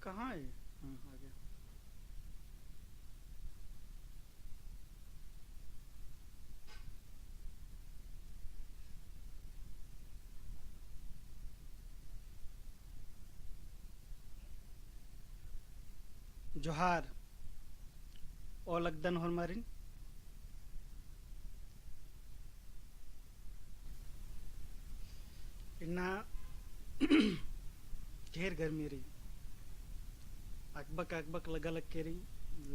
कहाँ है? हाँ, आ गया। जोहार ओलगदन होलमारिन इन्ना ढेर गर्मी रही। अकबक अकबक लगा लग के रही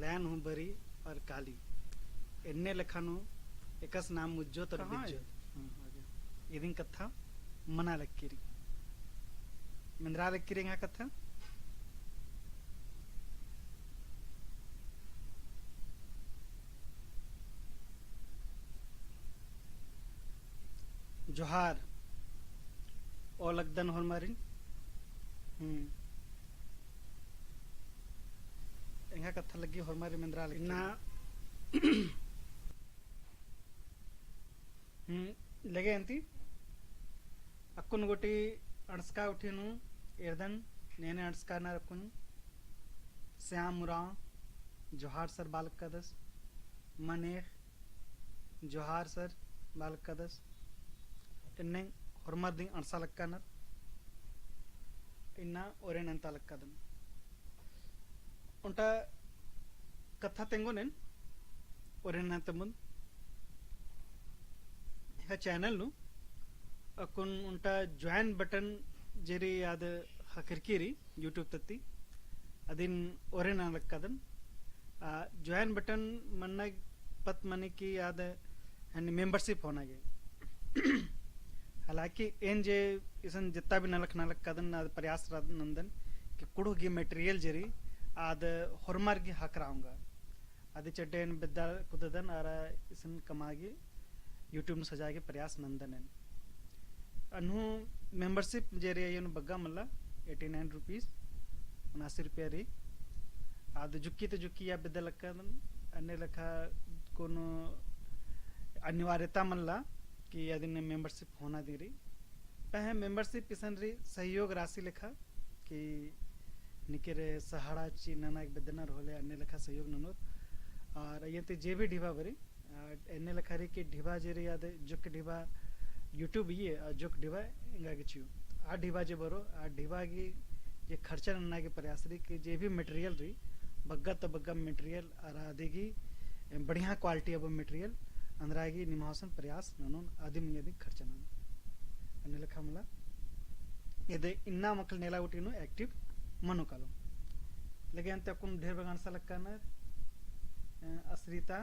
लैन हूँ बरी और काली एन्ने लखानो एकस नाम मुज्जो तर कहाँ है? बिज्जो। हाँ, आ गया। इदिन कथा मना लग के रही मंदरा लग के रही कथा जोहार ओलगदन होलमारिन ಎಂಗ ಕಥ ಲಗ್ಗಿ ಹೊರಮಾರಿ ಮಂದ್ರಾಲ ಇನ್ನ लगे अंती अक्कुन गोटी अणस्का उठीनु एर्दन नेने अणस्का न रखुन श्याम मुरा जोहार सर बालक कदस मनेख जोहार सर बालक कदस इन्ने ಹೊರಮಾರ್ ದಿ ಅಣಸ ಲಕ್ಕನರ್ इन्ना ओरेन अंता लक्कदन उनटा कथा तेंगोनेन ओरेन अंतमुन ह्या चैनल नु अकुन उनटा ज्वाइन बटन जेरी याद हकिरकिरी यूट्यूब तत्ती अदिन ओरेन लक्कदन ज्वाइन बटन मन्ना पत मने की याद मेंबरशिप होना गे हालांकि एन जे इसन जितना भी नलक नलक कदन प्रयास नंदन कि कुड़ो गी मटेरियल जरी आद होरमार गी हक राऊंगा आदि चड्डेन बिद्दा कुददन आरा इसन कमागी यूट्यूब सजा के प्रयास नंदन अनु मेंबरशिप जेरी ये बग्गा मल्ला 89 रुपीस 79 रुपया री आद जुक्की तो जुक्की या बिद्दा लक्कदन अन्य लखा कोनो अनिवार्यता मल्ला कि यदि मेंबरशिप होना दे रही पह मेंबरशिप पिसन रही सहयोग राशि लिखा कि निकेरे सहारा ची नना एक बेदना रोले अन्य लिखा सहयोग ननोर और ये ते जे भी ढिबा बरी अन्य लिखा रही कि ढिबा जे रही याद जुक ढिबा यूट्यूब ये जुक ढिबा इंगा के चियो आ ढिबा जे बरो आ ढिबा की ये खर्चा नन्ना के प्रयास रही कि जे भी मटेरियल रही बग्गा तो बग्गा मटेरियल आरा देगी बढ़िया क्वालिटी अब मटेरियल अंदरागी निमासन प्रयास ननोन आदिम यदि खर्च नन अन्य लेखा मला यदि इन्ना मकल नेला उठीनु एक्टिव मनो कालो लगे अंत कुन ढेर बगान सा लक्का न असरिता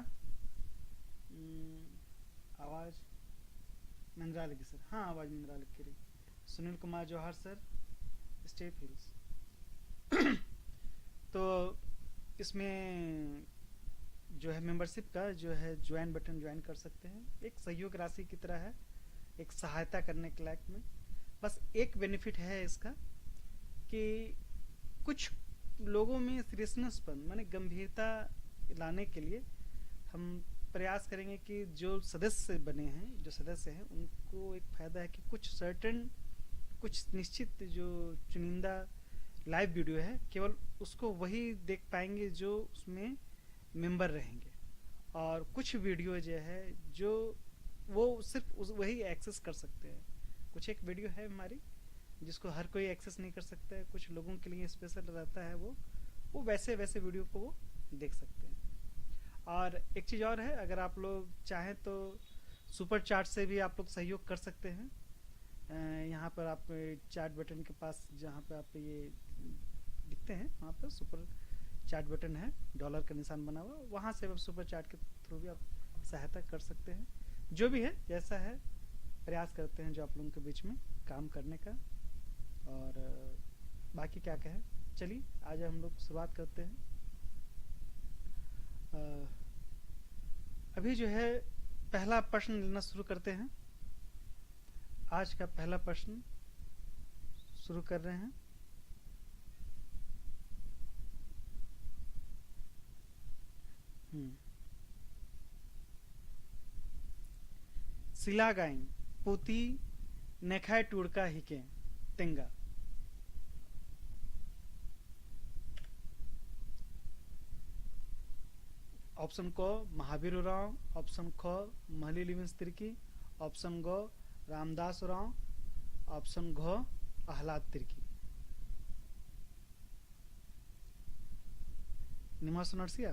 आवाज मंदरा लगी सर हाँ आवाज मंदरा लग रही सुनील कुमार जौहर सर स्टेप हिल्स तो इसमें जो है मेंबरशिप का जो है ज्वाइन बटन ज्वाइन कर सकते हैं एक सहयोग राशि की तरह है एक सहायता करने के लायक में बस एक बेनिफिट है इसका कि कुछ लोगों में सीरियसनेसपन माने गंभीरता लाने के लिए हम प्रयास करेंगे कि जो सदस्य बने हैं जो सदस्य हैं उनको एक फायदा है कि कुछ निश्चित जो चुनिंदा लाइव वीडियो है केवल उसको वही देख पाएंगे जो उसमें मेंबर रहेंगे और कुछ वीडियो जो है जो वो सिर्फ वही एक्सेस कर सकते हैं कुछ एक वीडियो है हमारी जिसको हर कोई एक्सेस नहीं कर सकता है कुछ लोगों के लिए स्पेशल रहता है वो वैसे वीडियो को वो देख सकते हैं और एक चीज़ और है अगर आप लोग चाहें तो सुपर चार्ट से भी आप लोग सहयोग कर सकते हैं यहाँ पर आप चार्ट बटन के पास जहाँ पे आप ये दिखते हैं वहाँ पर सुपर चार्ट बटन है डॉलर का निशान बना हुआ वहाँ से आप सुपर चार्ट के थ्रू भी आप सहायता कर सकते हैं जो भी है जैसा है प्रयास करते हैं जो आप लोगों के बीच में काम करने का और बाकी क्या कहें चलिए आज हम लोग शुरुआत करते हैं अभी जो है पहला प्रश्न लेना शुरू करते हैं आज का पहला प्रश्न शुरू कर रहे हैं सिलागाई पोती नेखाय टूड़का हिके तेंगा ऑप्शन क महावीर उरांव, ऑप्शन ख महली लिविंस तिर्की, ऑप्शन ग रामदास उरांव, ऑप्शन घ आह्लाद तिर्की. निमास नरसिया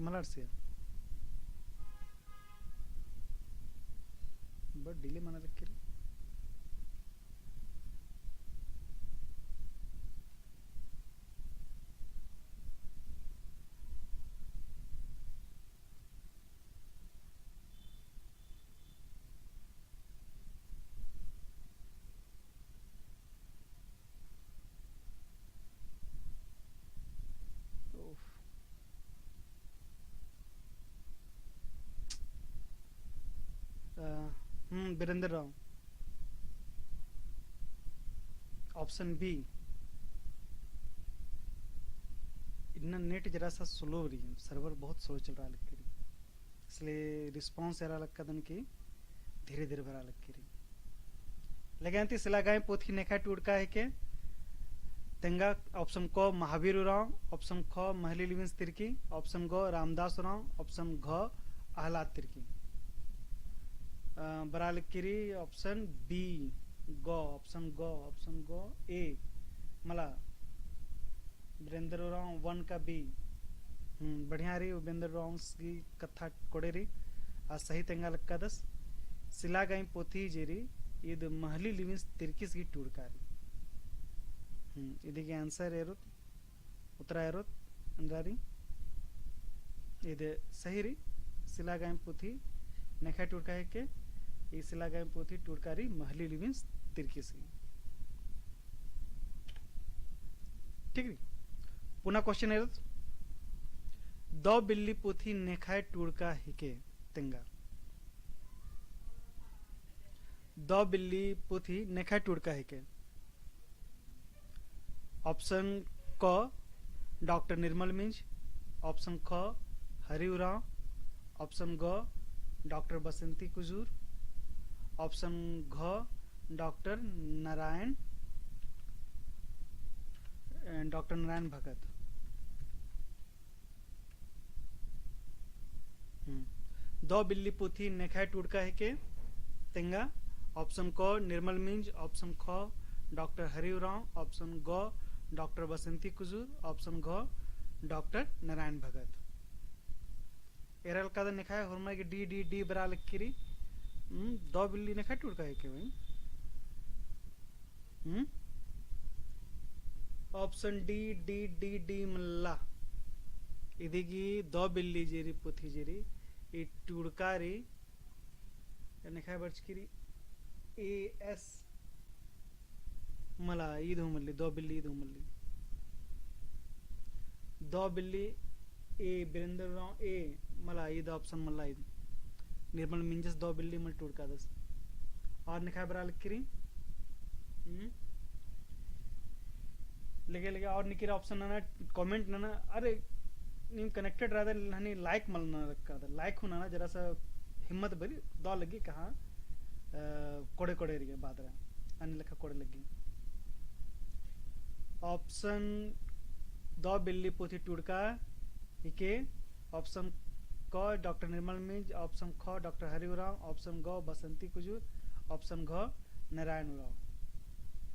मलारसिया बट डिले माना रखे. वीरेंद्र राव. Option B. इतना नेट जरा सा स्लो रही है, सर्वर बहुत स्लो चल रहा है लिख रही, इसलिए रिस्पॉन्स एरा लग कदन की धीरे धीरे भरा लग रही. लगे सिला गाय पोथी नेखा टूटका है के तेंगा ऑप्शन क महावीर उरांव, ऑप्शन ख महली लिविंस तिर्की, ऑप्शन ग रामदास उरांव, ऑप्शन घ आह्लाद तिर्की. बरा लिखिरी ऑप्शन बी ग, ऑप्शन ग ए मला वीरेंद्र उरांव 1 का बी. बढ़िया रही वीरेंद्र उरांव की कथा कोड़े रही आज सही तेंगा लक्का दस सिला गाई पोथी जेरी इद महली लिविंस तिर्किस की टूड़कारी. ಇದಕ್ಕೆ ಆನ್ಸರ್ ಇರುತ್ತೆ, ಉತ್ತರ ಇರುತ್ತೆ ಅಂದ್ರಾರಿ ಇದು ಸಹಿ ರೀ. ಸಿಲಾಗಾಯಂ ಪೂಥಿ ನೆಖಾ ಟುಡ್ಕಾಯಕ್ಕೆ ಈ ಸಿಲಾಗಾಯಂ ಪೂಥಿ ಟುಡ್ಕಾರಿ महली लिविंस तिर्किसी. ठीक री. पुनः क्वेश्चन इರುತ್ತೆ दो बिल्ली पोथी नेखाय टुड़का हिके तेंगा. दो बिल्ली पोथी नेखाय टुड़का हिके. ऑप्शन क डॉक्टर निर्मल मिंज, ऑप्शन ख हरि उरांव, ऑप्शन ग डॉक्टर बसंती कुजूर, ऑप्शन घ डॉक्टर नारायण भगत. दो बिल्ली पोथी नेखाय टुड़का है के तेंगा. ऑप्शन क निर्मल मिंज, ऑप्शन ख डॉक्टर हरि उरांव, ऑप्शन ग डॉक्टर बसंती कुजूर, ऑप्शन घ डॉक्टर नारायण भगत. एरल का निखाय होरमा के डी डी डी बरा लिखिरी. दो बिल्ली नेखा टुड़का है के भाई. Option D D D D मल्ला इदिगी दो बिल्ली जेरी पुथी जेरी ई टुड़कारी नेखाय बर्चकिरी ए एस मला ईद मल्ली दो बिल्ली ईद मल्ली. दो बिल्ली ए वीरेंद्र राव ए मला ईद ऑप्शन मल्ला ईद निर्मल मिंजस दो बिल्ली मल टूड़का दस. और निखाय बरा लिखिरी लगे और निकिर ऑप्शन ना कमेंट ना अरे नीम कनेक्टेड रहा हनी लाइक मल ना रखा था लाइक होना ना जरा सा हिम्मत भरी दो लगी कहा कोड़े कोड़े रही बाद रहा अन्य लिखा कोड़े लगी. ऑप्शन दो बिल्ली पोथी टुड़का हिके. ऑप्शन क डॉक्टर निर्मल मिंज, ऑप्शन ख डॉक्टर हरि उरांव, ऑप्शन ग बसंती कुजूर, ऑप्शन घ नारायण उरांव,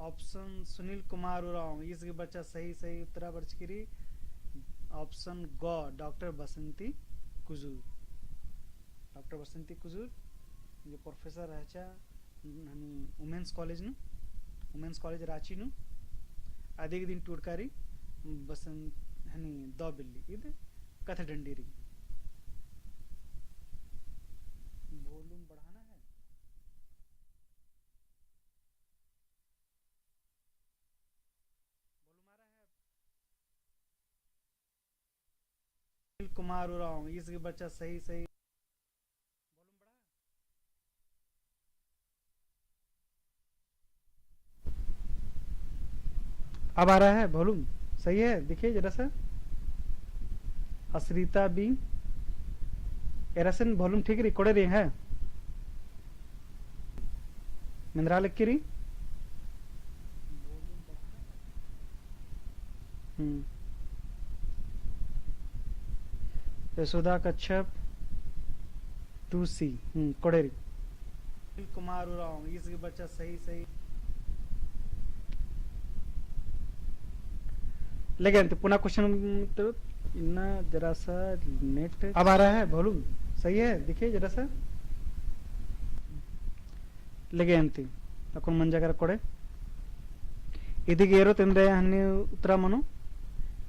ऑप्शन सुनील कुमार उरांव इसके बच्चा सही सही उत्तरा बर्चकिरी. ऑप्शन ग डॉक्टर बसंती कुजूर. डॉक्टर बसंती कुजूर जो प्रोफेसर रहचा वुमेन्स कॉलेज रांची नु आधे दिन टूटकारी बसंत हनी दो बिल्ली इधर कथा डंडीरी. वॉल्यूम बढ़ाना है. वॉल्यूम आ रहा है. कुमार उरांव इसके बच्चा सही सही वॉल्यूम बढ़ा. अब आ रहा है वॉल्यूम सही है. देखिए जरा सा असरिता बी एरासन वॉल्यूम ठीक रिकॉर्ड रही है. मिंद्रा लिखिरी यशोदा कच्छप 2C। कोडेरी। कुमार उरांव इसके बच्चा सही सही लेकिन पुनः क्वेश्चन तो इतना जरा सा नेट अब आ रहा है वॉल्यूम सही है देखिए जरा सा लेगे अंति अकुन मंजागर कोड़े इदिगे ಏರೋ ತಂದೆ ಹನ್ನಿ ಉತ್ತರ ಮನು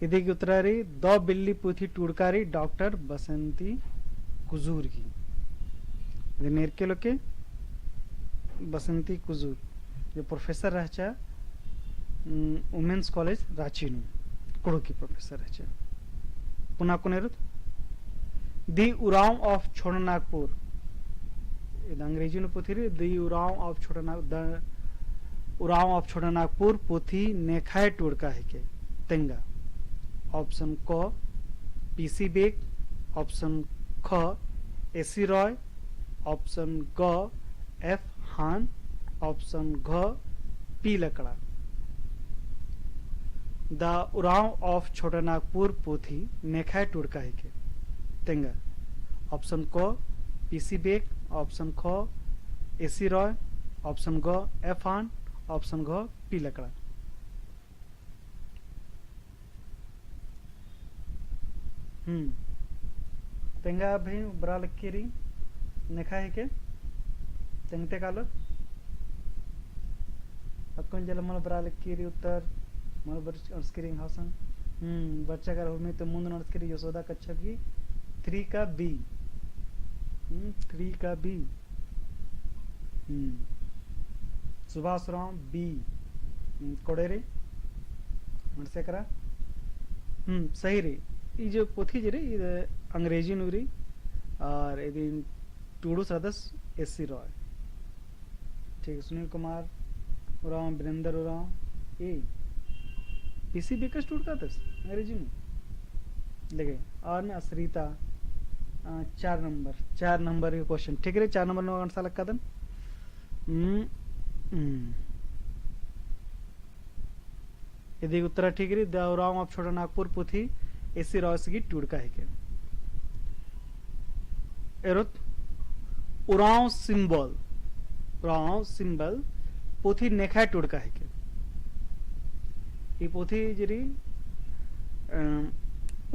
इदिगे उतरारी दो बिल्ली पूथी टूड़कारी डॉक्टर बसंती कुजूर की नेरके लोके बसंती कुजूर जो प्रोफेसर रहचा वुमेन्स कॉलेज रांची नु कुड़ू की प्रोफेसर रहचा पुनः कुनेरुत दी उराव ऑफ छोड़नागपुर अंग्रेजी नु पुथी दी उराव ऑफ छोड़नागपुर पुथी नेखाए टूड़का है के तेंगा ऑप्शन क पीसी बेग ऑप्शन ख एसी रॉय ऑप्शन ग एफ हान ऑप्शन घ P Lakra the Oraon of Chotanagpur पोथी नेखाए टूड़का है के तेंगा ऑप्शन क पीसी बेग ऑप्शन ख एसी रॉय ऑप्शन ग एफ हान ऑप्शन घ पी लकड़ा तेंगा भाई बरा लक्कीरी नेखा है के तेंगते कालो अक्कन जल मल बरा लक्कीरी उत्तर मल स्क्रीन हासन बच्चा का होमी तो मुंद नर्सरी यशोदा कच्छप की 3 का बी 3 का बी सुभाष राम बी कोड़े मनसे करा सही रे ये जो पोथी जे रे अंग्रेजी नु री और यदि टूडू सदस एससी रॉय ठीक सुनील कुमार उराव वीरेंद्र उराव ए पीसी बेकस टूट का दस अंग्रेजी में लगे और ना असरीता 4 नंबर के क्वेश्चन ठीक है 4 नंबर नो आंसर लगा दन यदि उत्तर ठीक है द उराव ऑफ छोटानागपुर पोथी एसी रॉयस की टूड़का है के एरोत उराव सिंबल पोथी नेखा टूड़का है के ये पोथी जरी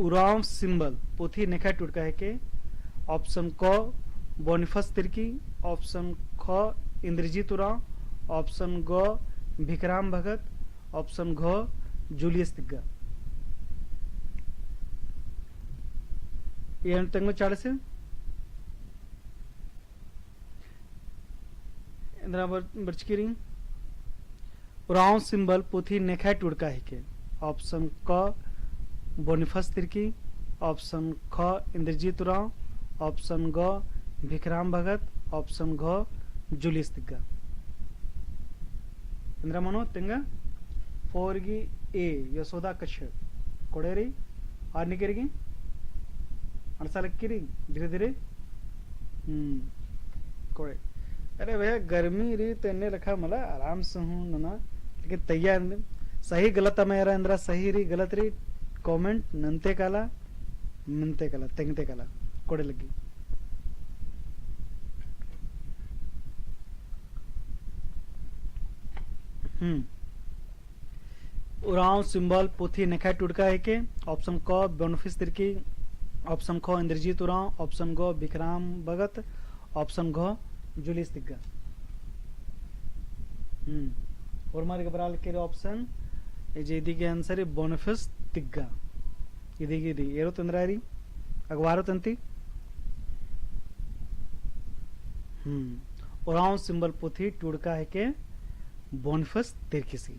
उराव सिंबल पोथी नेखा टूड़का है के ऑप्शन क बोनिफस तिर्की ऑप्शन ख इंद्रजीत उराव ऑप्शन ग भिकराम भगत ऑप्शन घ जूलियस तिग्गा ये तंगो चाड़ से इंद्रा बर्चकिरी उराव सिंबल पोथी नेखा टूड़का है के ऑप्शन क बोनिफस तिर्की ऑप्शन ख इंद्रजीत उराव ऑप्शन ग भिकराम भगत ऑप्शन घ जूलियस तिग्गा इंद्रा मनो तेंगा 4 गी ए यशोदा कच्छप कोड़ेरी और निकेरी अणसालक्कीरी धीरे धीरे कोड़े अरे भैया गर्मी री तेने रखा मला आराम से हूँ ना लेकिन तैयार सही गलत मेरा इंद्रा सही री गलत री कमेंट नंते काला मनते काला तेंगते काला कोड़े लगी उराव सिंबल पोथी नेखा टूड़का है के ऑप्शन क बोनफिस तिर्की ऑप्शन ख इंद्रजीत उराव ऑप्शन ग विक्रम भगत ऑप्शन घ जूलियस तिग्गा और मारे के बराल के ऑप्शन इदी के आंसर है बोनफिस तिग्गा इदी दी एरो तंद्रारी अगवारो तंती उराव सिंबल पोथी टूड़का है के बोनफिस तिर्किसी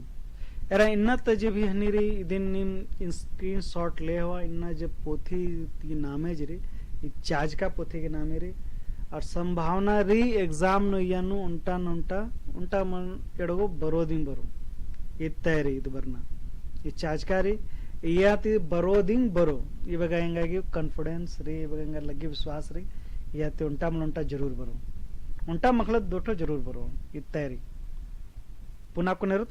एरा इन्ना तजे भी हनीरी दिन इन स्क्रीनशॉट ले हुआ इन्ना जब पोथी की नामे जरे चार्ज का पोथी के नामे रे और संभावना री एग्जाम नो यानु उंटा मन एडगो बरोदिंग बरो इत्ता रे इद बरना ये चार्ज का रे याति बरोदिंग बरो ये बगाएंगा कि कॉन्फिडेंस रे बगाएंगा लगे विश्वास रे याति उंटा मन उंटा जरूर बरो उंटा मखलत दोठो जरूर बरो इत्ता रे पुनः को निरुत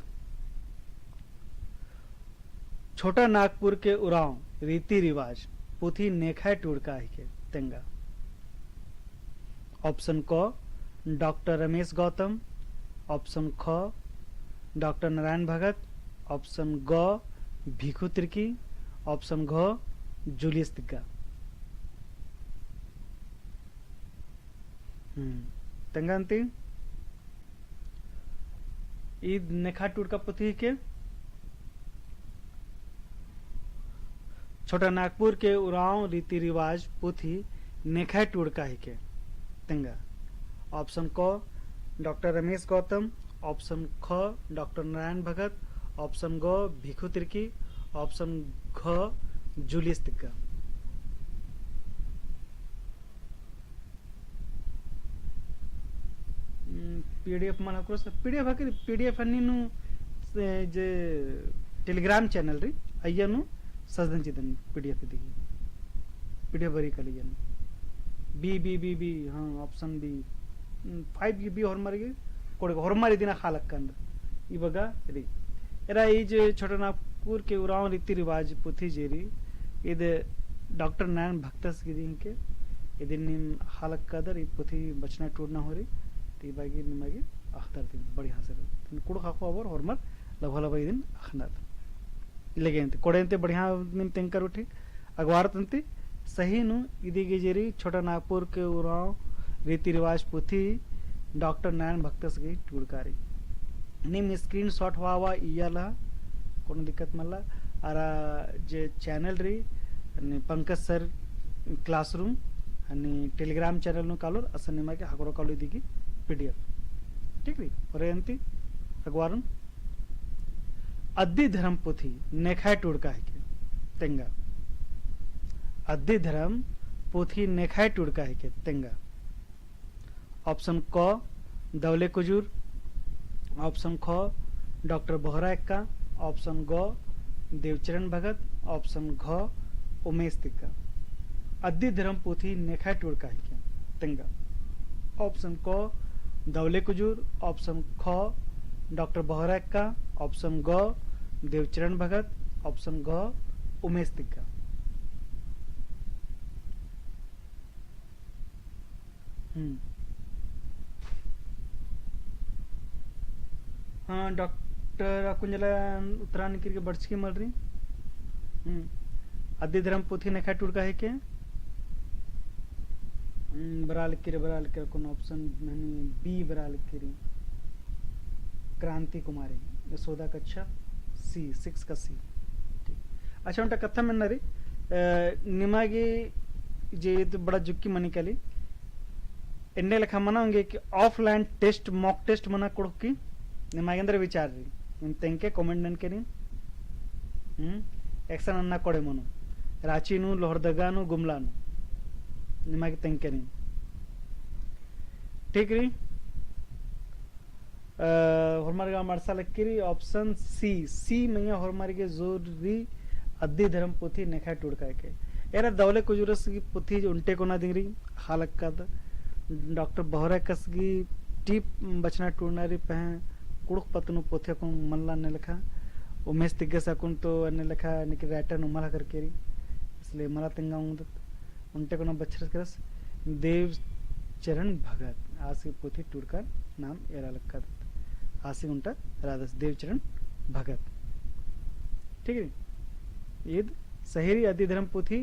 छोटा नागपुर के उराव रीति रिवाज पुथी नेखाय टूड़का है के तेंगा। ऑप्शन क डॉक्टर रमेश गौतम, ऑप्शन ख डॉक्टर नारायण भगत, ऑप्शन ग भिखु तिर्की, ऑप्शन घ जूलियस तिग्गा। तंगांति ईद नेखा टूड़का पुथी के छोटा नागपुर के उराव रीति रिवाज पुथी नेखा टूड़का ही के तेंगा। ऑप्शन क डॉक्टर रमेश गौतम, ऑप्शन ख डॉक्टर नारायण भगत, ऑप्शन ग भिखु तिर्की, ऑप्शन घ जूलियस तिग्गा। पीडीएफ मन पीडीएफ हाकि पीडीएफ अन्नीनु जे टेलीग्राम चैनल री अಯ್ಯನು सजदन पीडीएफ दिगी पीडीएफ बरी कलियन बी बी बी बी हां ऑप्शन बी 5 बी ಹೊರಮಾರಿಗೆ ಕೊಡಗ ಹೊರಮಾರಿದಿನ ಹಾಲಕ್ಕಂದ ಇವಾಗ ರಿ एरा जे छोटनागपुर के उराव रीति रिवाज पुथी जेरी इदे डॉक्टर नारायण भक्तस गिदिन के इदिन निम हालक्कादर ई पुथी बचना टूटना होरी ती बागी निमागी अख्तर दिन बढ़िया से तिन कुड़ खाको अबर ಹೊರಮರ್ लभला बाइदिन अखनाद इलेगेंते कोडेंते बढ़िया निम तेंकर उठी अगवारतंते सही नु इदिगे जेरी छोटनागपुर के उराव रीति रिवाज पुथी डॉक्टर नारायण भक्तस गई टूड़कारी निम स्क्रीनशॉट हुआ इयाला कोनो दिक्कत मल्ला आरा जे चैनल री पंकज सर क्लासरूम आणि टेलीग्राम चैनल नु कालोर असं निमागे हाकोरो कालो दिगी पीडीएफ ठीक री पर्यंती अगवारन अद्दी धर्म पुथी नेखाय टूड़का है के तेंगा। अद्दी धर्म पुथी नेखाय टूड़का है के तेंगा। ऑप्शन क दवले कुजूर, ऑप्शन ख डॉक्टर बोहरा एक्का, ऑप्शन ग देवचरण भगत, ऑप्शन घ उमेश तिग्गा। अद्दी धर्म पुथी नेखाय टूड़का है के तेंगा। ऑप्शन क दवले कुजूर, ऑप्शन ख डॉक्टर बोहरा एक्का, ऑप्शन ग देवचरण भगत, ऑप्शन घ उमेश तिग्गा। हाँ डॉक्टर अकुंजला उत्तरायण की बड़चकी मल रही अद्दी धर्म पुथी नेखा टूड़का है के बराल के कौन ऑप्शन बी बराल की क्रांति कुमारी यशोदा कक्षा सी 6 का सी ठीक। अच्छा उनका कथा में नरी निमागी जे तो बड़ा जुक्की मनी कली एन्ने लेखा मना होंगे कि ऑफलाइन टेस्ट मॉक टेस्ट मना कोड़की निमागे अंदर विचार रही निम तेंके कमेंट नन के एक्शन अन्ना कोड़े मनो रांची नु लोहरदगा नु गुमला नु निमागे तेंके नहीं ठीक री ಹೊರಮಾರ್ಗ ಮಾಡ್ಸಲಕ್ಕಿರಿ ಆಪ್ಷನ್ ಸಿ ಸಿ में ಹೊರಮಾರಿಗೆ जोरी अद्दी धर्म पुथी नेखा टूड़का के एरा दवले कुजुरस की पुथी उल्टे कोना दिंगरी हालक का डॉक्टर बहरा कसगी टीप बचना टूड़ना री पह कुड़क पतनु पोथे को मल्ला ने लिखा उमेश तिग्गा सकुन तो अन्य लिखा निक राइटर उमला करके री इसलिए मला तिंगा उल्टे कोना बचरस करस देव चरण भगत आसी पुथी टूड़का नाम एरा लक्का आसी उनटा राधस देवचरण भगत ठीक है ईद सहेरी अद्दी धर्म पुथी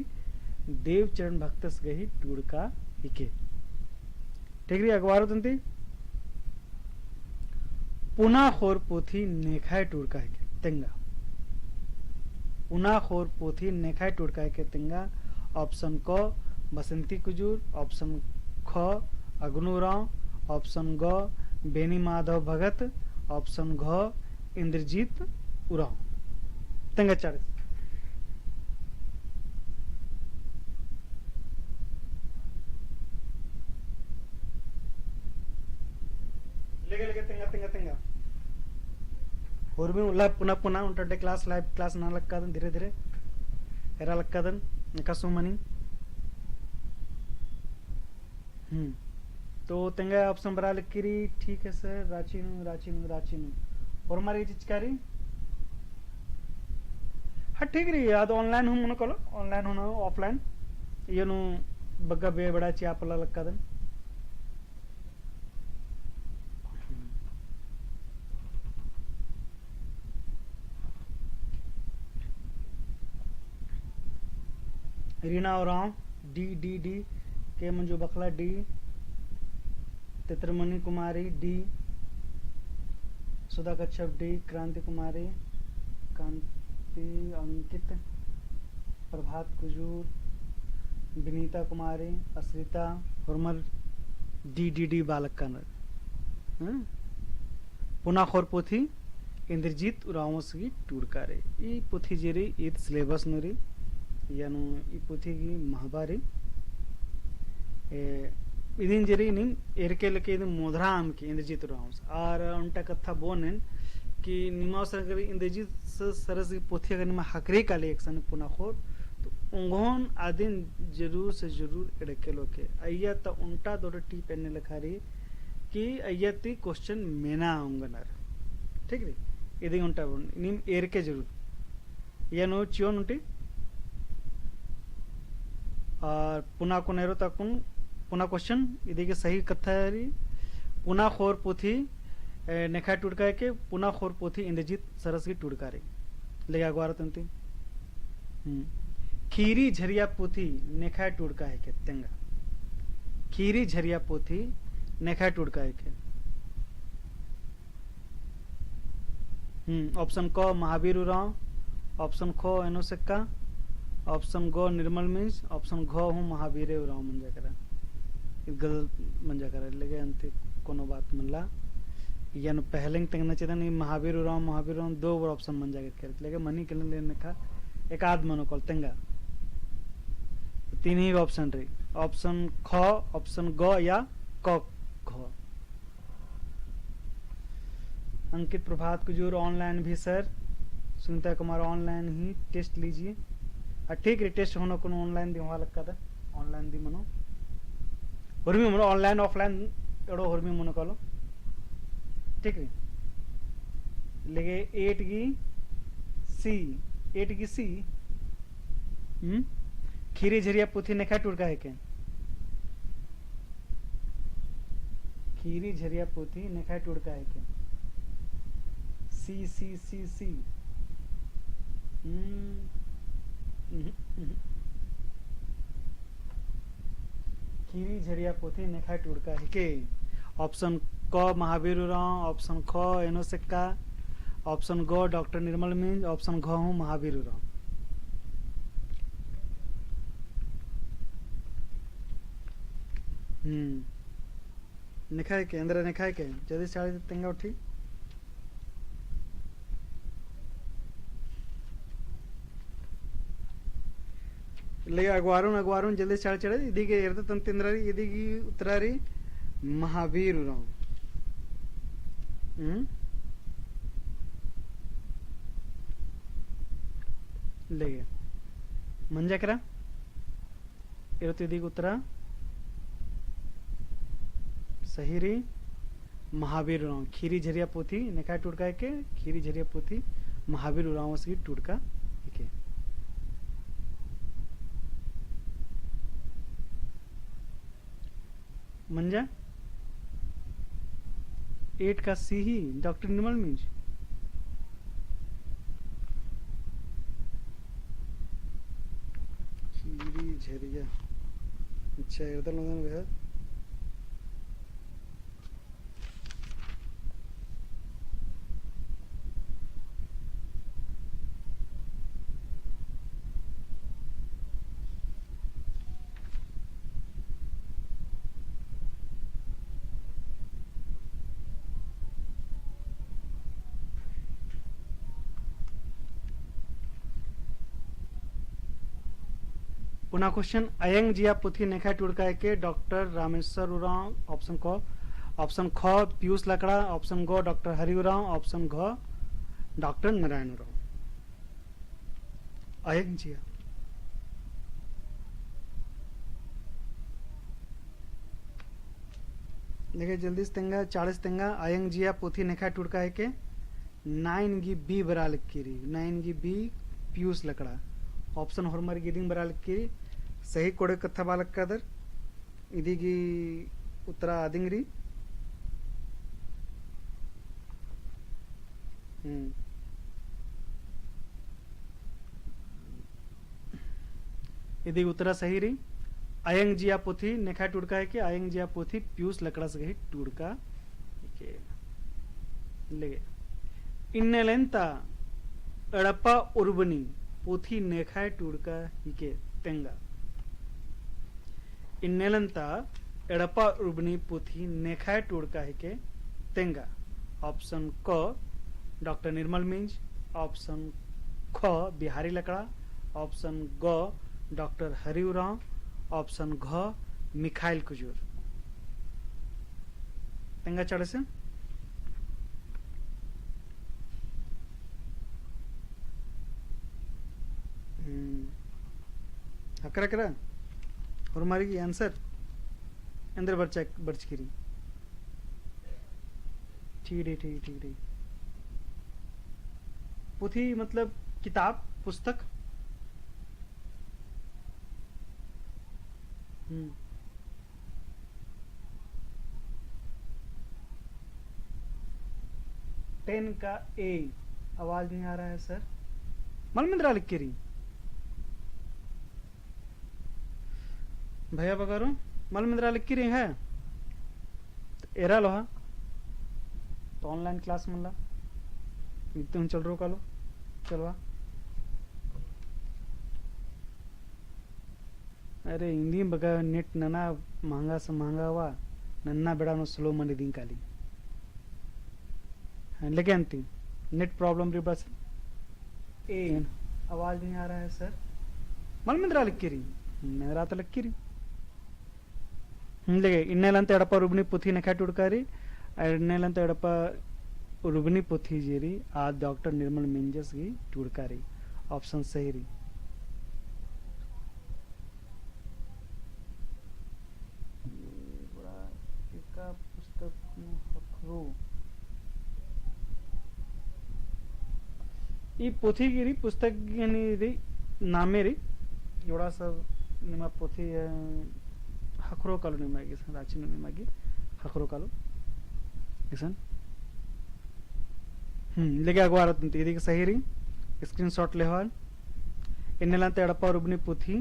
देवचरण भक्तस गही टूड़का हिके ठीक है अखबार तंती पुना खोर पोथी नेखाय टूड़का हिके तेंगा। पुना खोर पोथी नेखाय टूड़का हिके तेंगा। ऑप्शन क बसंती कुजूर, ऑप्शन ख अग्नुराव, ऑप्शन ग बेनी माधव भगत, ऑप्शन घ इंद्रजीत उराव तेंगा चार लेगे तेंगा तेंगा तेंगा और भी उल्ला पुनः पुनः उन्टे क्लास लाइव क्लास ना लक्का धीरे धीरे एरा लक्का कसुमनी तो तेंगा ऑप्शन बरा लिखी ठीक है सर रांची नु और हमारी चिचकारी हाँ ठीक रही ಅದು ಆನ್ಲೈನ್ ಹೂ ಮುನಕಲು ಆನ್ಲೈನ್ ಹೂ ಆಫ್ಲೈನ್ ಏನು ಬಗ್ಗ ಬೇ ಬಡ ಚಾಪಲ ಲಕ್ಕದನ್ Reena Oraon D D D के Manju Bakhla D Titramani Kumari D Sudha Kachhap D Kranti Kumari Kanti Ankit Prabhat Kujur Vinita Kumari Asrita Hurmal D D D बालक कन्नड़ पुनः खोर पोथी इंद्रजीत उरावसगी टूडकारे ई पोथी जेरी ईद सिलेबस नरी यानु ಈ ಪುಥಿಗಿ ಮಹಾಭಾರಿ ಇದin ಜರಿ ನಿನ್ ಎರ್ಕೆಲಕೆ ಇದು ಮೊದರಾಮ್ ಕೆ ಇಂದ್ರಜಿತ್ ರಾಮ್ಸ್ ಆರ್ ಉಂಟ ಕथा बोनेन कि निमासर कर इंद्रजीत सरस की पोथी अगर निमा हकरे काले एक्शन पुना खोर तो उंगोन आदिन जरूर से जरूर एड़केलो के अय्या त उंटा दोड़ टी पेन लिखारी कि अय्या ती क्वेश्चन मेना आऊंगनर ठीक रे इदी उंटा निम एरके जरूर यानो चियोन उंटी और पुनः कोनेरो तकुन पुनः क्वेश्चन इधर के सही कथा है पुनः खोर पोथी नेखा टुड़का के पुनः खोर पोथी इंद्रजीत सरस की टुड़का रे ले अगवार तंती खीरी झरिया पोथी नेखा टुड़का है के तेंगा खीरी झरिया पोथी नेखा टुड़का है के ऑप्शन क महावीर उरांव ऑप्शन ख एनोसेक्का ऑप्शन गो निर्मल मीन्स ऑप्शन घ हूँ महावीर उराव मंजा करा गलत मंजा करा लेके अंत कोनो बात मनला या न पहले तंगना चाहिए नहीं महावीर उराव दो बार ऑप्शन मंजा कर लेके मनी के लेने का एक आध मनो कॉल तेंगा तीन ही ऑप्शन रही ऑप्शन ख ऑप्शन ग या क घ अंकित प्रभात कुजूर ऑनलाइन भी सर सुनीता कुमार ऑनलाइन ही टेस्ट लीजिए ठीक है टेस्ट होना को ऑनलाइन दी वहाँ लगता था ऑनलाइन दी मनो हरमी मनो ऑनलाइन ऑफलाइन एड़ो हरमी मनो कलो ठीक है लेके 8 की सी खीरी झरिया पोथी नेखा टुड़का है के खीरी झरिया पोथी नेखा टुड़का है के सी सी सी सी खीरी झरिया पोथी नेखा टुड़का है के ऑप्शन क महावीर उराव ऑप्शन ख एनोसेक्का ऑप्शन ग डॉक्टर निर्मल मीन्स ऑप्शन घ हूँ महावीर उराव नेखा है के अंदर नेखा है के जल्दी साड़ी तेंगा उठी ले अगवारून जल्दी चढ़ चढ़े इदिगे इर्द तन तिंद्रारी इदिगी उतरारी महावीर उराव ले मंजा करा इरत इदिगी उतरा सही री महावीर उराव खीरी झरिया पोथी नेखा टुड़का के खीरी झरिया पोथी महावीर उराव से टुड़का के मंजा 8 का सी ही डॉक्टर निर्मल मीन्स खीरी झरिया अच्छा इधर लोगों ने पुनः क्वेश्चन अयंग जिया पुथी नेखा टुड़का के डॉक्टर रामेश्वर उराव ऑप्शन ख पीयूष लकड़ा ऑप्शन ग डॉक्टर हरि उराव ऑप्शन घ डॉक्टर नारायण उराव अयंग जिया देखिए जल्दी से तेंगा 40 तेंगा अयंग जिया पुथी नेखा टुड़का के 9 गी बी बरा लिखी 9 गी बी पीयूष लकड़ा ऑप्शन ಹೊರಮರಿಗೆ ಇದೀಗ ಬರಲಿಕ್ಕೆ ಸಹಿ ಕೊಡೆ ಕಥ ಬಾಲಕ್ಕಾದರ್ ಇದೀಗಿ ಉತ್ತರ ಆದಿಂಗ್ರಿ ಇದೀಗ ಉತ್ತರ सही री आयंग जिया पोथी नेखा टुड़का है कि आयंग जिया पोथी पीयूष लकड़ा से गई टुड़का के लेगे इन्नेलेंता अड़प्पा उर्बनी पोथी नेखा टुड़का हिके तेंगा इन्नेलंता एड़प्पा उर्बनी पोथी नेखा टुड़का हिके तेंगा ऑप्शन क डॉक्टर निर्मल मिंज ऑप्शन ख बिहारी लकड़ा ऑप्शन ग डॉक्टर हरिउराव ऑप्शन घ मिखाइल कुजूर तेंगा चढ़े से हकरा करा और हमारी आंसर अंदर बर्च करी ठीक है पुथी मतलब किताब पुस्तक टेन का ए आवाज नहीं आ रहा है सर मलमिंद्रा लिख के रही भैया बगारो मलमिंद्रा लिख के रही है तो एरा लोहा तो ऑनलाइन क्लास मनला तुम चल रो कालो चलवा अरे हिंदी बगा नेट नना महंगा से महंगा हुआ नन्ना बेड़ा नो स्लो मनी दिन काली लेके अंती नेट प्रॉब्लम री बस ए आवाज नहीं आ रहा है सर मलमिंद्रा लिख के रही मेरा तो लिख के रही लेके इन्नेलंत एड़प्प रुबनी पुथी नेखा टुड़कारी इन्नेलंत एड़प्प रुबनी पुथी जेरी आ डॉक्टर निर्मल मिंजस की टुड़कारी ऑप्शन सही रही पुस्तक ಈ ಪೊಥಿಗಿರಿ ಪುಸ್ತಕ ಏನಿರಿ ನಾಮೇರಿ ಎವಡಾ सब ನಿಮ್ಮ ಪೊಥಿ ಹಕ್ರೋ ಕಾಲು ನಿಮಗೆ ರಾಚಿನ ನಿಮಗೆ ಹಕ್ರೋ ಕಾಲು ಇಸನ್ लेके अगवार ಇದೀಗ सही री स्क्रीनशॉट लेवाल ಎನ್ನೆಲಂತ ಎಡಪ್ಪ रुबनी ಪೊಥಿ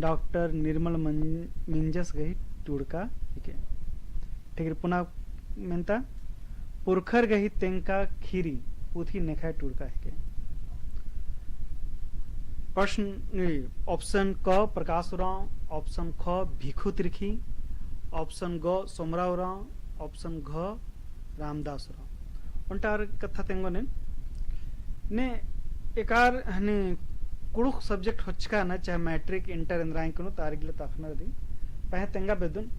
डॉक्टर निर्मल मिंजस गई टुड़का ठीक है ठीक है पुनः मेंता पुरखर गही तेंका खीरी पुथी नेखा टुड़का है प्रश्न ऑप्शन क प्रकाशुराव ऑप्शन ख भिखु त्रिखी ऑप्शन ग सोमरावराव ऑप्शन घ रामदासराव उंटार कथा तेंगोने ने एकार हने कुड़ुख सब्जेक्ट होचका ना चाहे मैट्रिक इंटर इंद्राइन कनो तारिगले तखना दी पह तेंगा बेदुन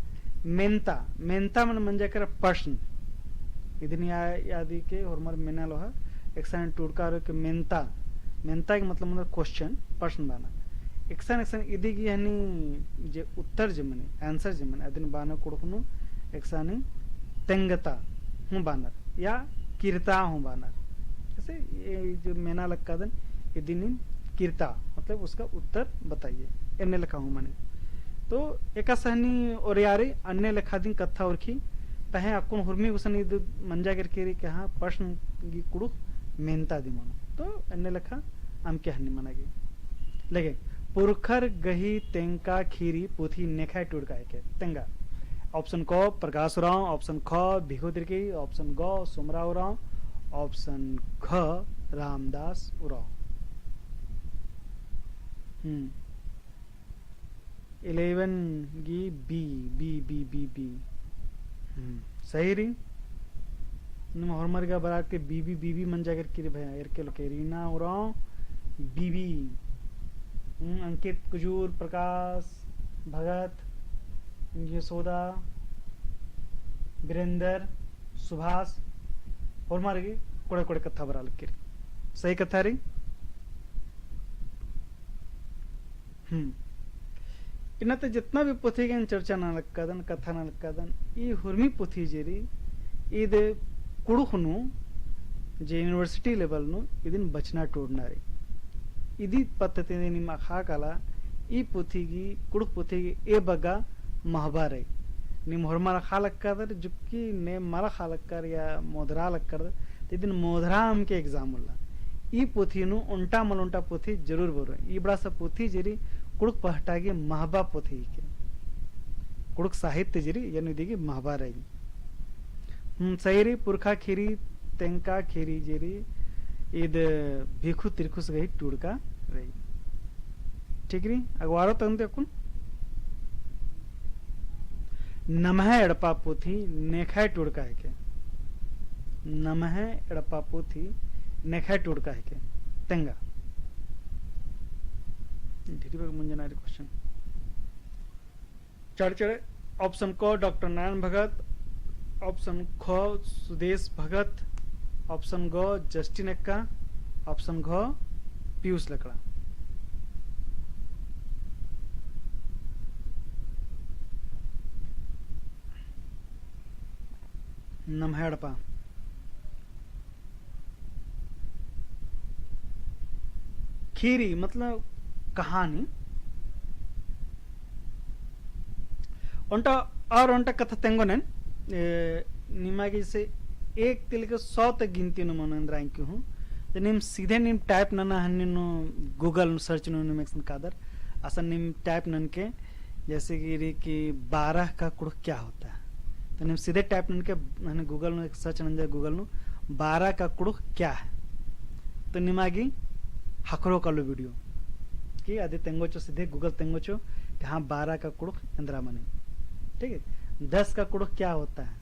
मेंता मेंता मन मंजे कर प्रश्न इदनी यादी के और मर मेना लोहा एक्सन टुड़कार के मेंता मेंता के मतलब मतलब क्वेश्चन प्रश्न बाना एक्सन एक्सन इदी की यानी जे उत्तर जमने आंसर जमने अदिन बाना कुड़कुनु एक्सानी तेंगता हूं बानर या कीर्ता हूं बानर ऐसे ये जो मेना लक्का दन इदिनी कीर्ता मतलब उसका उत्तर बताइए एने लिखा हूं मैंने तो एका सहनी और यारे अन्य लिखा दिन कथा और की पहे अकुन हुर्मी उसन इद मंजा करके रे कहा प्रश्न की कुड़ु मेहनता दी मनो तो अन्य लिखा हम क्या हन्नी मनागे लगे पुरखर गही तेंका खीरी पोथी नेखा टुड़का है के तेंगा ऑप्शन क प्रकाशराव ऑप्शन ख भिखुद्रिकी ऑप्शन ग सोमरावराव ऑप्शन घ रामदास उराव 11 गी B B B B B सही री ನಿಮ್ಮ ಹೊರಮರ್ಗ ಬರಾಕ್ಕೆ बीबी बीबी मन जाकर के भैया एर के लोके रीना उराव बीबी अंकित कुजूर प्रकाश भगत यशोदा वीरेंद्र सुभाष ಹೊರಮರ್ಗಿ कोड़े कोड़े कथा बरा लिख सही कथा री इन्नते जितना भी पोथी के चर्चा ना लक्कादन कथा ना लक्कादन ई हुर्मी पोथी जेरी इद कुड़ुखनु जे यूनिवर्सिटी लेवल नु इदिन बचना टोड़ना रे इदी पद्धति निम हाकला ಈ ಪುಥಿಗಿ ಕುಡುಕ್ ಪುಥಿಗಿ ಎ ಬಗ ಮಹಬಾರೈ ನಿಮ್ ಹೊರಮಾಲ ಹಾಲಕ್ಕಾದ್ರೆ ಜುಕ್ಕಿ ನೆ ಮಲ ಹಾಲಕ್ಕಾರ या मोधरा लक्कर तिदिन मोधरा हमके एग्जाम होला ई पोथी नु उल्टा मल उल्टा पोथी जरूर बोरो ई बड़ा सा पोथी जरी कुड़क पहटागे महबा पोथी के कुड़क साहित्य जरी यानी दिगी महबा रही सैरी पुरखा खीरी तेंका खीरी जरी इद भिखु तिरखुस गई टूड़का रही ठीक री अगवारो तंते कुन नमः एड़पा पोथी नेखा टूड़का है के नमः एड़पा पोथी नेखा टूड़का है के तेंगा धीरे बग मुंजनारी क्वेश्चन चढ़ चढ़े ऑप्शन को डॉक्टर नारायण भगत ऑप्शन ख सुदेश भगत ऑप्शन ग जस्टिन एक्का ऑप्शन घ पीयूष लकड़ा नमहेड़पा खीरी मतलब कहानी उन्टा और उन्टा कथा तेंगो ने निमागी से एक तिल के 100 तक गिनती नु मनंद्र आई क्यों हूं तो निम सीधे निम टाइप नना हन्नी नु गूगल सर्च नु निमेक्सन कादर असन निम टाइप नन के जैसे कि 12 का कुड़ क्या होता है तो निम सीधे टाइप नन के मैंने गूगल नु सर्च नन जाए गूगल नु 12 का कुड़ क्या है तो निमागी हकरो कालो वीडियो कि आदि तेंगोचो सीधे गूगल तेंगोचो कि हाँ 12 का कुड़ इंदिरा मनी ठीक है 10 का कुड़ क्या होता है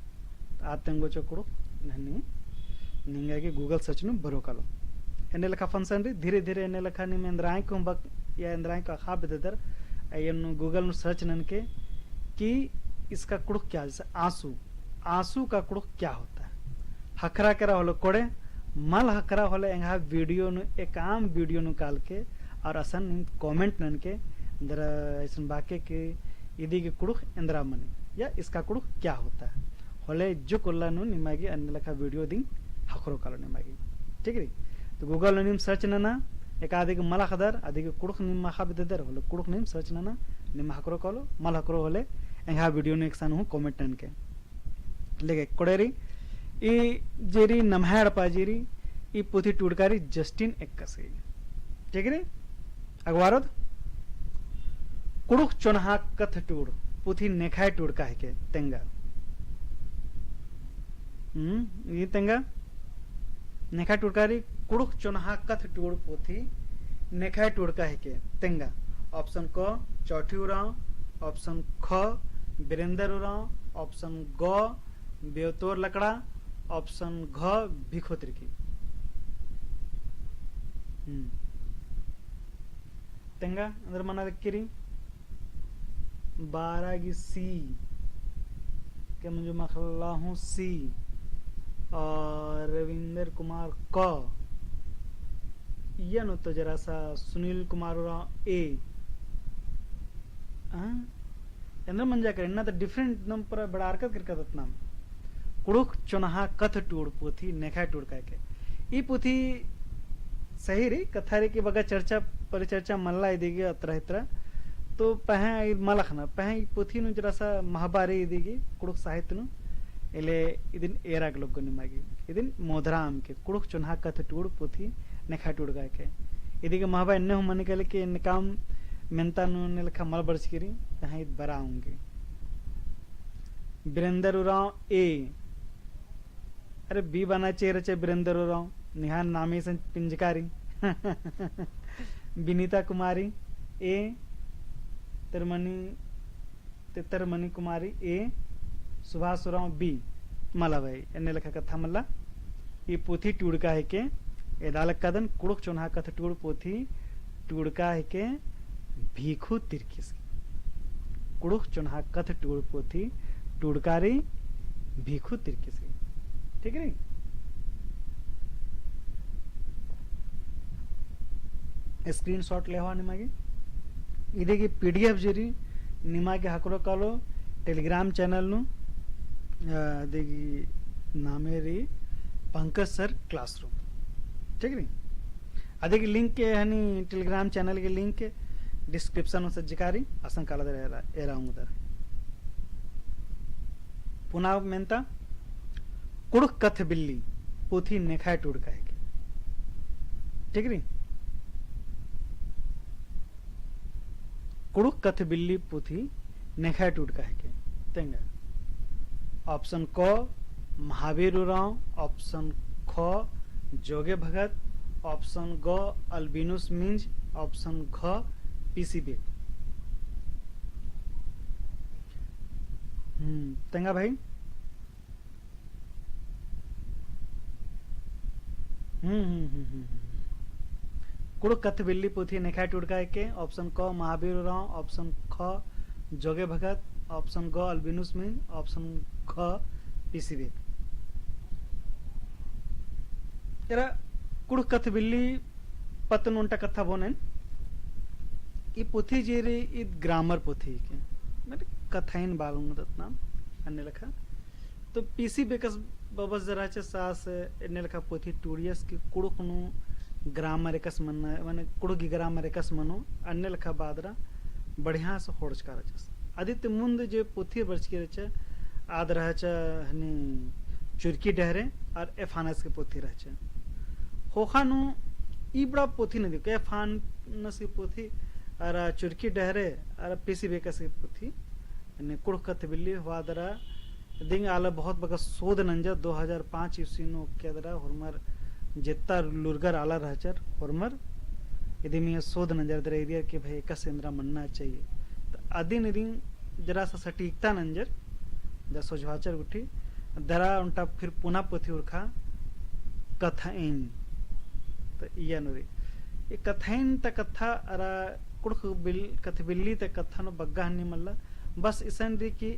आ तेंगोचो कुड़ नहीं निंगागी गूगल सर्च नु बरो कालो एने लखा फंक्शन रे धीरे धीरे एने लखा निम इंद्राई को बक या इंद्राई का खा बेदर अयन गूगल नु सर्च नन के कि इसका कुड़ क्या जैसे आंसू आंसू का कुड़ क्या होता है हकरा करा होलो कोड़े मल हकरा होले एंगा वीडियो नु एक आम वीडियो नु काल के और असन कमेंट नन के अंदर ऐसन बाके के इदी के कुड़ इंद्रा मनी या इसका कुड़ क्या होता है होले जो कोल्ला नु निमागी अन्य लखा वीडियो दिन हकरो कालो निमागी ठीक है तो गूगल नु निम सर्च नना एक आदि के मला खदर आदि के कुड़ निम मखा बेदर होले कुड़ निम सर्च नना निम हकरो कालो मल हकरो होले एंगा वीडियो नु एक सान हूं कमेंट नन के लेके कोड़ेरी ई जेरी नमहाड़ पाजीरी ई पोथी टूड़कारी जस्टिन एक्कसे ठीक है अगवारद कुड़ुक चोनहा कथ टूड़ पोथी नेखाय टूड़का है के तेंगा ये तेंगा नेखा टूड़कारी कुड़ुक चोनहा कथ टूड़ पोथी नेखाय टूड़का है के तेंगा ऑप्शन क चौथी उराव ऑप्शन ख वीरेंद्र उराव ऑप्शन ग बेवतोर लकड़ा ऑप्शन घ भिखोत्री की तेंगा अंदर मना रखी 12 की सी के मुझे मखला हूँ सी और रविंदर कुमार क या नो तो जरा सा सुनील कुमार ए अंदर मन जा करना तो डिफरेंट नम पर बड़ा हरकत करके नाम कुड़ुक चोनहा कथ टूड़ पोथी नेखा टूड़ का के ई पोथी सही रे कथा रे की बगा चर्चा परिचर्चा मल्ला देगी अत्र इत्र तो पहे मलखना पहे पोथी नु जरा सा महाबारी देगी कुड़ुक साहित्य नु एले इदिन एराग लोग निमागी इदिन मोधराम के कुड़ुक चोनहा कथ टूड़ पोथी नेखा टूड़ का के इदिके महाबा इन्ने हम मन के के निकाम मेंता नु ने लखा मल बरसकिरी पहे बराऊंगे वीरेंद्र उराव ए अरे बी बना चेहरे चे वीरेंद्र उराव निहान नामी सन पिंजकारी विनीता कुमारी ए तिरमणि कुमारी ए सुभाष उराव बी मला भाई एने लखा कथा मल्ला ये पोथी टूड़का है के एदालक कदन कुड़ुक चोनहा कथ टूड़ पोथी टूड़का है के भीखू तिरकिस कुड़ुक चोनहा कथ टूड़ पोथी टूड़कारी भीखू तिरकिस ठीक है स्क्रीनशॉट ले हो निमागे इदेगी पीडीएफ जरी निमागे हकरो कालो टेलीग्राम चैनल नु देगी नामे री पंकज सर क्लासरूम ठीक है अधिक लिंक के हनी टेलीग्राम चैनल के लिंक डिस्क्रिप्शन सज्जिकारी असं कालद एरा उदर पुनः मेंता कुड़क कथ बिल्ली पोथी नेखाय टुड़का है ठीक री कुड़क कथ बिल्ली पोथी नेखाय टुड़का है के तेंगा ऑप्शन क महावीर उरांव, ऑप्शन ख जोगे भगत, ऑप्शन ग अल्बिनुस मिंज, ऑप्शन घ पीसी बेग। तेंगा भाई कुड़क कथ बिल्ली पोथी नेखाय टुड़का के ऑप्शन क महावीर उरांव, ऑप्शन ख जोगे भगत, ऑप्शन ग अल्बिनुस मिंज, ऑप्शन ख पीसी बेग। जरा कुड़ कथ बिल्ली पतन उन्टा कथा बोनेन ई पोथी जेरे ई ग्रामर पोथी के मतलब कथाइन बालूंग दत्नाम अन्य लिखा तो पीसी बेकस बबस जराचे सास अन्य लिखा पोथी टूरियस की कुड़कनु ग्रामर एकस मन माने कुड़गी ग्रामर एकस मनो अन्य लिखा बादरा बढ़िया से होड़च कारचस आदित्य मुंद जे पोथी बरच के रचे आद रहच हनी चुरकी डहरे और एफानस के पोथी रहच होखानु ई बड़ा पोथी नहीं दिखे एफानस की पोथी और चुरकी डहरे और पीसी बेकस की पोथी ने कुड़कथ बिल्ली हुआ दरा दिंग आला बहुत बगा शोध नंजर 2005 ईस्वी नो के दरा हुरमर जितना लुरगर आला रहचर हुरमर यदि मैं शोध नंजर दरा एरिया के भाई एकस इंद्रा मनना चाहिए तो आदि निदिंग जरा सा सटीकता नंजर जा सोझवाचर उठी दरा उनटा फिर पुनः पोथी उरखा कथाइन तो ये नुरी ये कथाइन त कथा अरा कुड़क बिल कथ बिल्ली त कथा नो बग्गा हन्नी मल्ला बस इसन री की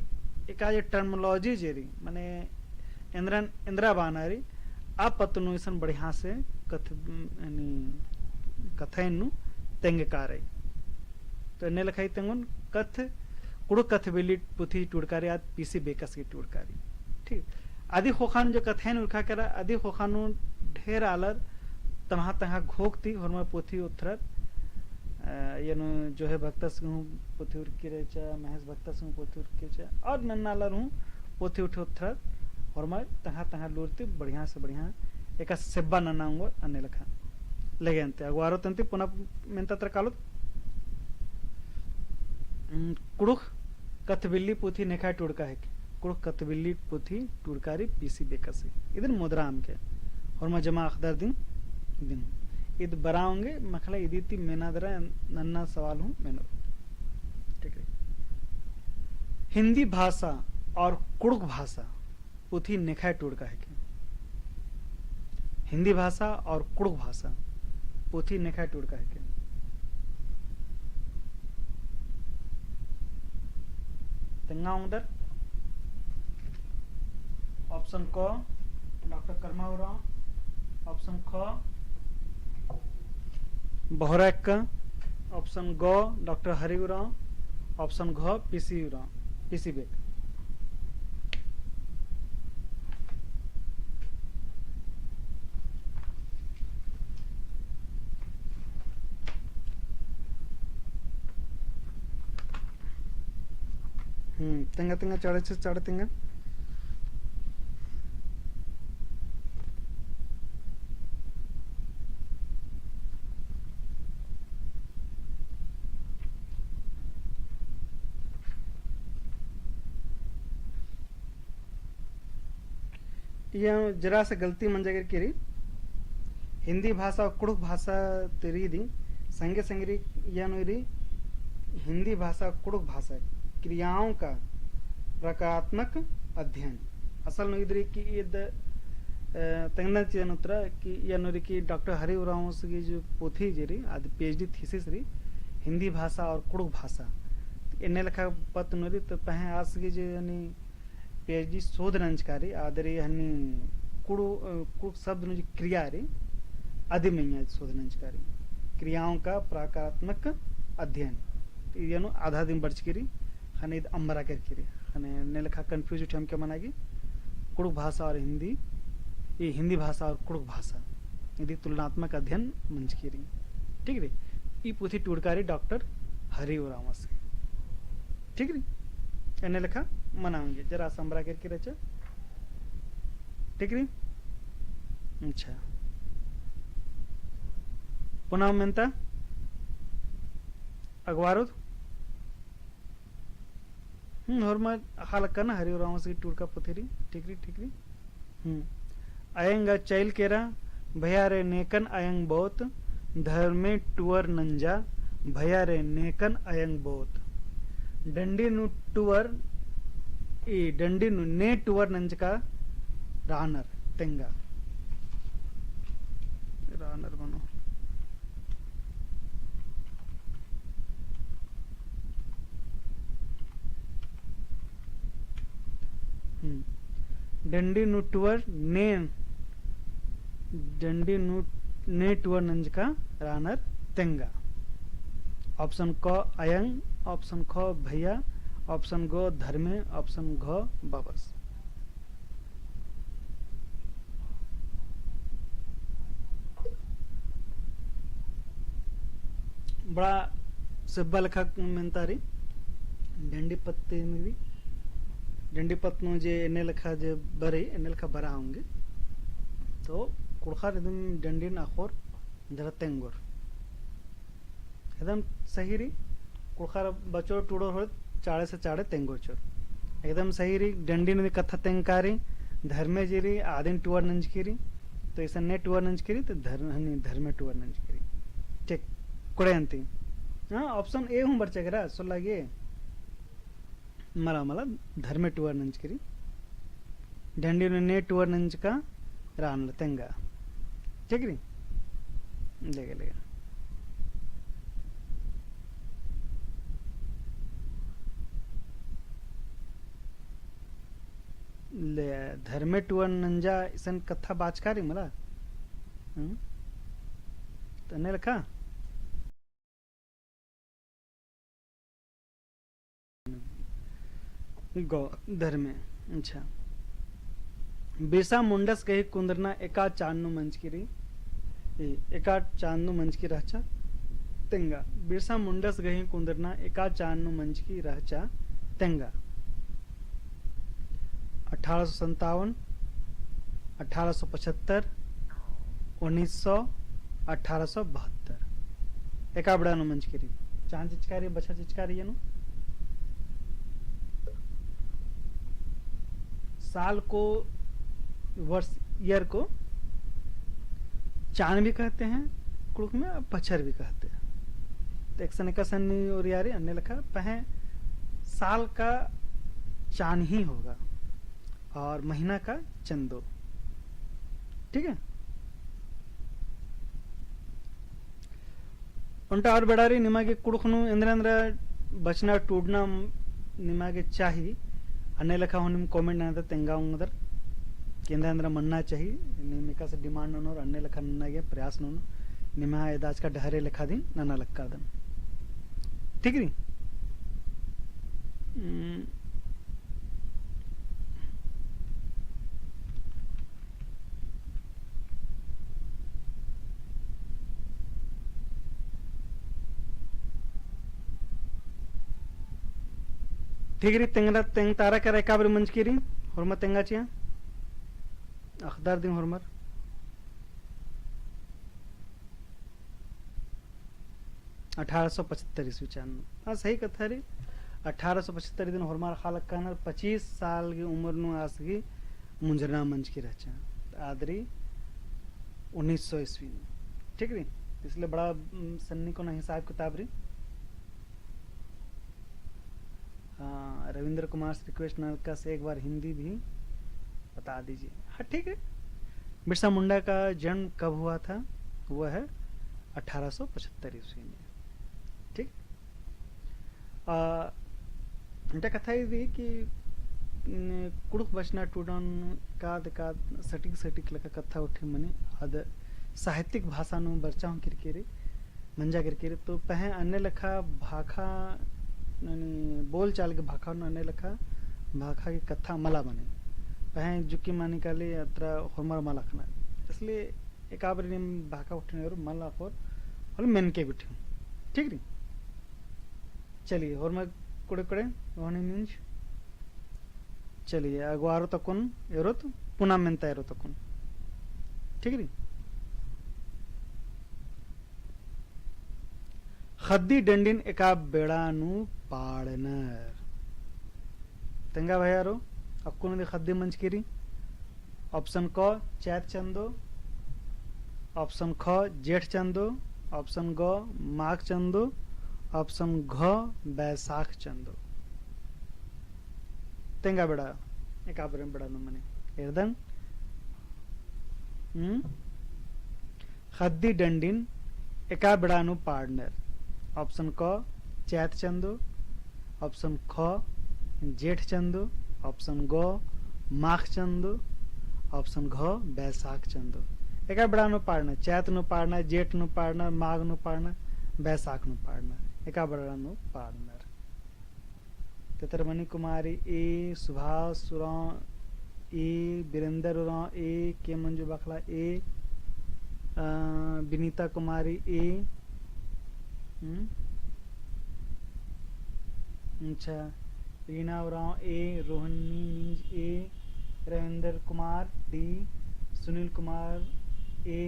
एक आज टर्मिनोलॉजी जेरी माने इंद्रा बानारी आप पतनु इसन बढ़िया से कथ यानी कथाइन नु तेंगे कारई तो ने लखाई तेंगुन कथ कुड़क कथ बिल्ली पुथी टुड़कारी आद पीसी बेकस की टुड़कारी ठीक आदि खोखान जो कथाइन उरखा करा आदि खोखानु ढेर आलर तमहा तहा घोकती हरमा पोथी उथरत यनु जो है भक्त सिंह पोथी उरकी रेचा महेश भक्त सिंह पोथी उरकी चा और नन्नालर हूँ पोथी उठे उथरत हरमा तहा तहा लूरती बढ़िया से बढ़िया एक सेब्बा नन्नांगो अन्य लखा लगे अंते अगवारो तंती पुनः मेंता तरकालो कुड़ुख कथ बिल्ली पोथी नेखा टुड़का है कुड़ुख कथ बिल्ली पोथी टुड़कारी पीसी बेकसी इधर मुद्राम के हरमा जमा अखदर दिन दिन इद बराओंगे मखला इदीति मेनादरा नन्ना सवाल हूं मैंने ठीक है हिंदी भाषा और कुड़ुक भाषा पोथी नेखा टुड़का है क्या हिंदी भाषा और कुड़ुक भाषा पोथी नेखा टुड़का है क्या तंगा उधर ऑप्शन क डॉक्टर कर्मा उरांव, ऑप्शन ख बहरैक का, ऑप्शन ग डॉक्टर हरि उरांव, ऑप्शन घ पीसी उरांव पीसी बेग। तेंगा तेंगा चढ़े तेंगा यह जरा से गलती मन जगह की हिंदी भाषा और कुड़ुक भाषा तेरी दी संगे संगे यह नोरी हिंदी भाषा कुड़ुक भाषा क्रियाओं का प्रकारात्मक अध्ययन असल नोरी की ईद तंगना चीज उतरा कि यह नोरी की डॉक्टर हरि उरांव की जो पोथी जरी आदि पीएचडी थीसिस रही हिंदी भाषा और कुड़ुक भाषा इन्हें लिखा पत नोरी तो पह आज की जो यानी पीएचडी शोध नंचकारी आदरी हनी कुड़ुक शब्द नु क्रिया रे आदि में शोध नंचकारी क्रियाओं का प्रकारात्मक अध्ययन येनु आधा दिन बर्च करी हने अम्बरा करके हने ने लिखा कंफ्यूज उठे हम क्या मनागी कुड़ुक भाषा और हिंदी ये हिंदी भाषा और कुड़ुक भाषा यदि तुलनात्मक अध्ययन मंचकिरी ठीक रे ई पुथी टूड़कारी डॉक्टर हरिवरामस ठीक री एने लेखा मनाओगे जरा संबरा करके रचा ठीक री अच्छा पुनः मेंता अगवारुद हरमा हाल करना हरिवरामस की टूड़ का पुथेरी ठीक री अयंग चैल केरा भैया रे नेकन अयंग बहुत धर्मे टूअर नंजा भैया रे नेकन अयंग बहुत डंडी नु टूअर ई डंडी नु ने टूअर नंज का रानर तेंगा रानर बनो डंडी नु टूअर ने डंडी नु ने टूअर नंज का रानर तेंगा ऑप्शन क अयंग ऑप्शन ख भैया ऑप्शन गो धर्मे ऑप्शन घ बबस बड़ा सिब्बा लिखा मेंतारी डंडी पत्ते में डंडी पत्नों जे एने लिखा जे बरे एने लिखा बरा होंगे तो कुड़खार एकदम डंडी नाखोर जरा तेंगोर एकदम सही री कुड़खार बचोर टूड़ो हो चाड़े से चाड़े तेंगोर चोर एकदम सही री डंडी ने कथा तेंकारी धर्मे जीरी आदिन टूअर नंज कीरी तो ऐसा ने टूअर नंज कीरी तो धर्मे टूअर नंज कीरी ठीक कुड़े अंती हाँ ऑप्शन ए हूँ बच्चे करा सो लगे मला मला धर्मे टूअर नंज कीरी डंडी ने टूअर नंज का रान तेंगा ठीक री लेगा लेगा ले धर्मे टूअर नंजा इसन कथा बाचकारी मला तो ने लिखा गो धर्मे अच्छा बिरसा मुंडस कही कुंदरना एका चांदनु मंच की रही एका चांदनु मंच की रहचा तेंगा बिरसा मुंडस गही कुंदरना एका चांदनु मंच की रहचा तेंगा 1857 1875 1900 1872 एका बड़ा मंच की रही चांद चिचकारी बछा चिचकारी ये साल को वर्ष ईयर को चांद भी कहते हैं कुड़ुक में पच्छर भी कहते हैं तो एक सने का सन्नी और यारी अन्य लिखा पहे साल का चांद ही होगा और महीना का चंदो ठीक है उनटा और बड़ा रही निमागे कुड़ुखनु इंद्र इंद्र बचना टूटना निमागे चाहिए अन्य लिखा होने कमेंट ना तेंगा उधर केंद्र अंदर मन्ना चाहिए निमिका से डिमांड और अन्य लिखा नन्ना गया प्रयास नो निमा एदाज का डहरे लिखा दिन नन्ना लक्का दन ठीक री ठीक री तेंगरा तेंग तारा का रेखा बरी मंच की री हरमत तेंगा चिया अखदार दिन हरमर ईस्वी चांद हाँ सही कथा री 1875 दिन हरमार खालक कहना 25 साल की उम्र नु आसगी मुंजरना मंच की रहचा आदरी 1900 ईस्वी में ठीक री इसलिए बड़ा सन्नी को ना हिसाब किताब री रविंद्र कुमार रिक्वेस्ट नलका से एक बार हिंदी भी बता दीजिए हाँ ठीक है बिरसा मुंडा का जन्म कब हुआ था वह है 1875 ईस्वी में ठीक कथा ये कि कुड़ुक बचना टूडन का सटीक लका कथा उठी मने अद साहित्यिक भाषा नु बरचा किरकिरी मंजा किरकिरी तो पहे अन्य लखा भाखा बोल चाल के भाखा अन्य लखा भाखा की कथा मला बने पहे जुकी मानी काले अत्र हरमर मला खना इसलिए एकाबरी निम भाका उठने मल आखोर हल मेन के बिठे ठीक री चलिए और मैं कुड़े कुड़े वहनी मींज चलिए अगवारो तकुन एरोत पुना मेंता एरो तकुन ठीक री खद्दी डंडिन एका बेड़ानु पाड़नर तेंगा भैयारो अक्कुन दे खद्दी मंच किरी ऑप्शन क चैत चंदो ऑप्शन ख जेठ चंदो ऑप्शन ग माघ चंदो ऑप्शन घ बैसाख चंदो तेंगा बेड़ा एक आबरन बेड़ा न मने एरदन खद्दी डंडिन एका बेड़ानु पार्टनर ऑप्शन क चैत चंदो ऑप्शन ख जेठ चंदो ऑप्शन ग माघ चंदो ऑप्शन घ बैसाख चंदो एका बेड़ानु पाड़ना चैत नु पाड़ना जेठ नु पाड़ना माघ नु पाड़ना बैसाख नु पाड़ना एका बेड़ानु पाड़नर तेतर मणि कुमारी ए सुभाष सुरा ए बीरेंद्र उरा ए के मंजू बखला ए विनीता कुमारी ए अच्छा रीना उराव ए रोहिणी मिंज ए रविंद्र कुमार डी सुनील कुमार ए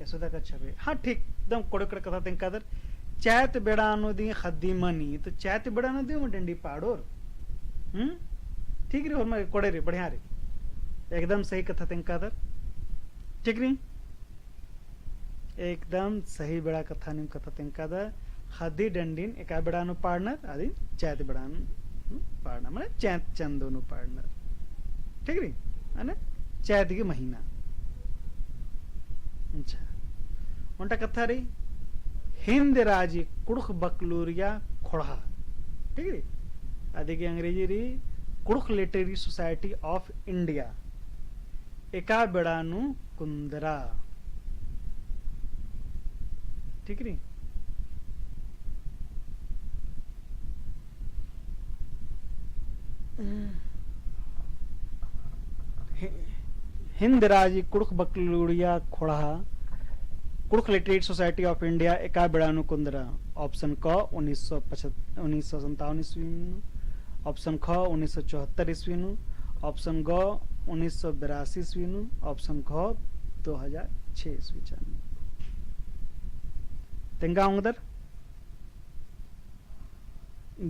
यशोदा का छबे हाँ ठीक एकदम कोड़े कोड़े कथा तें कादर चैत बेड़ानो दी खद्दी मनी तो चैत बेड़ानो दी मैं डंडी पाड़ोर ठीक रे और मैं कोड़े रे बढ़िया रे एकदम सही कथा तें कादर ठीक री एकदम सही बेड़ा कथा निम कथा तें कादर खद्दी डंडीन एका बेड़ानो पाड़नर आदि चैत बेड़ानो पाड़ना माने चैत चंदोनु पाड़नर ठीक री अने चैत की महीना अच्छा उनटा कथा रही हिंद राजी कुड़ख बकलूरिया खोड़ा ठीक है आदि की अंग्रेजी रही कुड़ख लिटरेरी सोसाइटी ऑफ इंडिया एका बेड़ानु कुंदरा ठीक री हिंद राजी कुड़ख बकलूरिया खोड़ा कुड़ख लिटरेरी सोसाइटी ऑफ इंडिया एका बेड़ानु कुंदरा ऑप्शन क 1957 ईस्वी ऑप्शन ख 1974 ईस्वी ऑप्शन ग 1982 ईस्वी ऑप्शन घ 2006 ईस्वी तेंगा उंगदर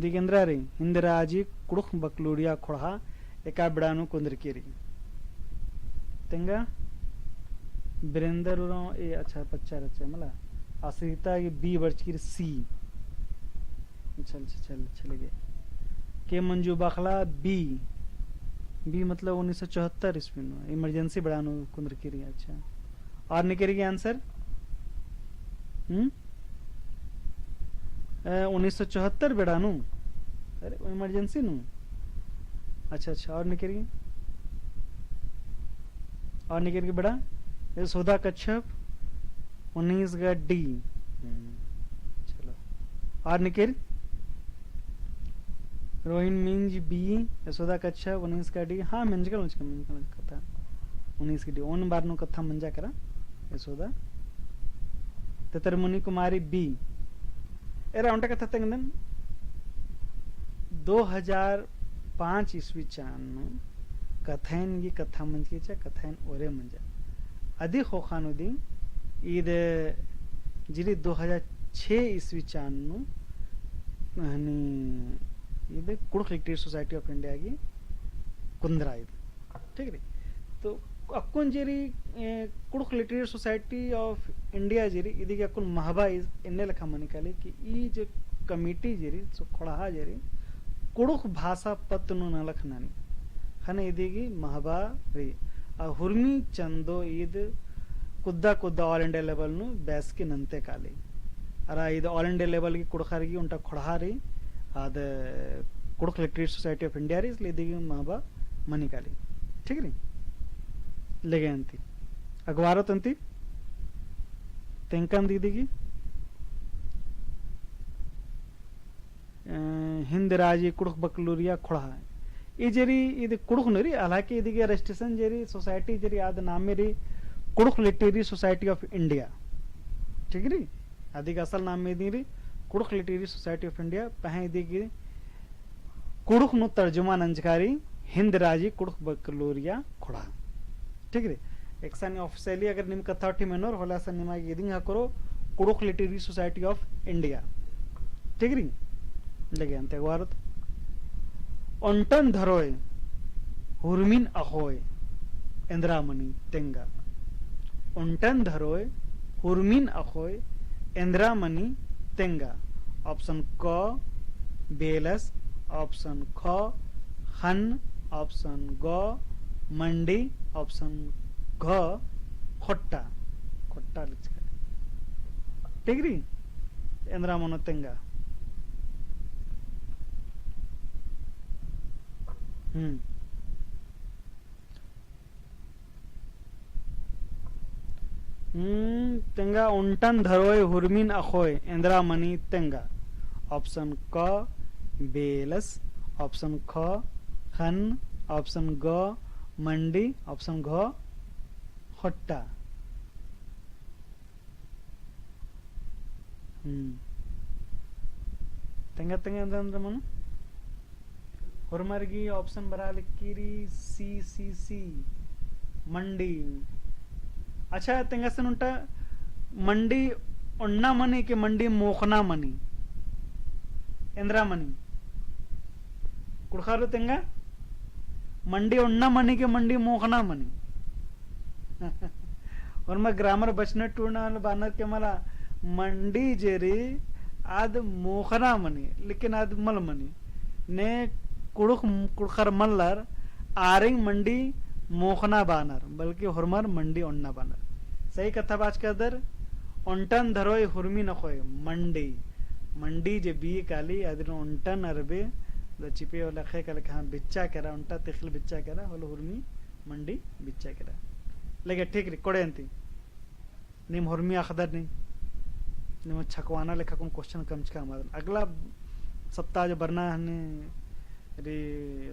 दिगेंद्रा रे हिंदराजी कुड़ख बकलूरिया खोड़ा एका बेड़ानु कुंदर केरी तेंगा बीरेंद्र उराव ए अच्छा पच्चा रचा मला आश्रिता ये बी वर्च की सी चल चल चले गए के मंजू बाखला बी बी मतलब 1974 ईस्वी में इमरजेंसी बढ़ानो कुंद्र की रही अच्छा और निकलेगी आंसर 1974 बढ़ानो अरे इमरजेंसी नु अच्छा अच्छा और निकलेगी बड़ा यशोदा कच्छप 19 का डी चलो और निकिर रोहिन मिंज बी यशोदा कच्छप 19 का डी हाँ मंजकल कथा 19 की डी ओन बार नो कथा मंजा करा यशोदा तेतर मुनि कुमारी बी एरा उनटा कथा तेंगन 2005 ईस्वी चान कथैन ये कथा मंज के चा कथैन ओरे मंजा अधिक होखानुदी ईद जिरी 2006 ईस्वी चान्नु हनी ईद Kurukh literary society of India की कुंदरा ईद ठीक है तो अक्कुन जेरी Kurukh literary society of India जेरी इदी के अक्कुन महबा इन्ने लखा मन निकाले कि ई जो कमिटी जेरी सो खोड़ा जेरी कुड़ख भाषा पत्नु न लखनानी हने इदी की महबा री हुर्मी चंदो ईद कुद्दा कुद्दा ऑल इंडिया लेवल नु बैस के नंते काली अरा ईद ऑल इंडिया लेवल की कुड़खारी उनटा खुड़हारी आद कुड़ख लिटरेरी सोसाइटी ऑफ इंडिया री इसलिए दी महबा मनी काली ठीक नी लेगे अंती अगवारो तंती तेंकन दीदी की हिंद राजी कुड़ख बकलूरिया खुड़ा ये जरी इद कुड़ख नरी हालांकि इदिगे रजिस्ट्रेशन जरी सोसाइटी जरी आद नामे री Kurukh literary society of India, ठीक है। आदि का असल नाम में दी रही Kurukh literary society of India पह दी कुड़ुख नु तर्जुमा नंजकारी हिंद राजी कुड़ुख बकलोरिया खुड़ा, ठीक है। एक सन ऑफिशियली अगर निम कथा मेनोर होला सन निमा गिदिंग करो Kurukh literary society of India, ठीक है। लगे अंत वारत ओंटन धरोय हुरमिन अहोय इंद्रामणि तेंगा, ओंटन धरोय हुरमिन अहोय इंद्रामणि तेंगा। ऑप्शन क बेलस, ऑप्शन ख हन, ऑप्शन ग मंडी, ऑप्शन घ खोट्टा, खोट्टा लिखा, ठीक है। इंद्रामणि तेंगा। तेंगा उंटन धरोय हुरमिन अखोय इंद्रामणि तेंगा। ऑप्शन क बेलस, ऑप्शन ख हन, ऑप्शन ग मंडी, ऑप्शन घ हट्टा। तेंगा तेंगा इंद्रामणि ಹೊರಮರ್ಗಿ ಆಪ್ಷನ್ ಬರಾಲಿಕ್ಕಿರಿ ಸಿ ಸಿ ಸಿ ಮಂಡಿ। अच्छा तेंगासन उंटा मंडी ओन्ना मनी के मंडी मोखना मनी इंद्रा मनी कुड़खारो तेंगा मंडी ओन्ना मनी के मंडी मोखना मनी और मैं ग्रामर बचने टूरना बानर के मला मंडी जेरी आद मोखना मनी लेकिन आद मल मनी ने कुड़ुख कुड़खर मल्लर आरिंग मंडी मोखना बानर बल्कि हुरमर मंडी ओन्ना बानर। सही कथा बाज का दर ओंटन धरोय हुरमी नखोय मंडी, मंडी जे बी काली अदर ओंटन अरबे द चिपे वाला खे कल कहां बिच्चा करा ओंटा तिखल बिच्चा करा होल हुरमी मंडी बिच्चा करा लगे ठीक रे कोड़े अंती निम हुरमी अखदर नहीं निम छकवाना लेखा कौन क्वेश्चन कम चका हमारा अगला सप्ताह जो बरना हने रे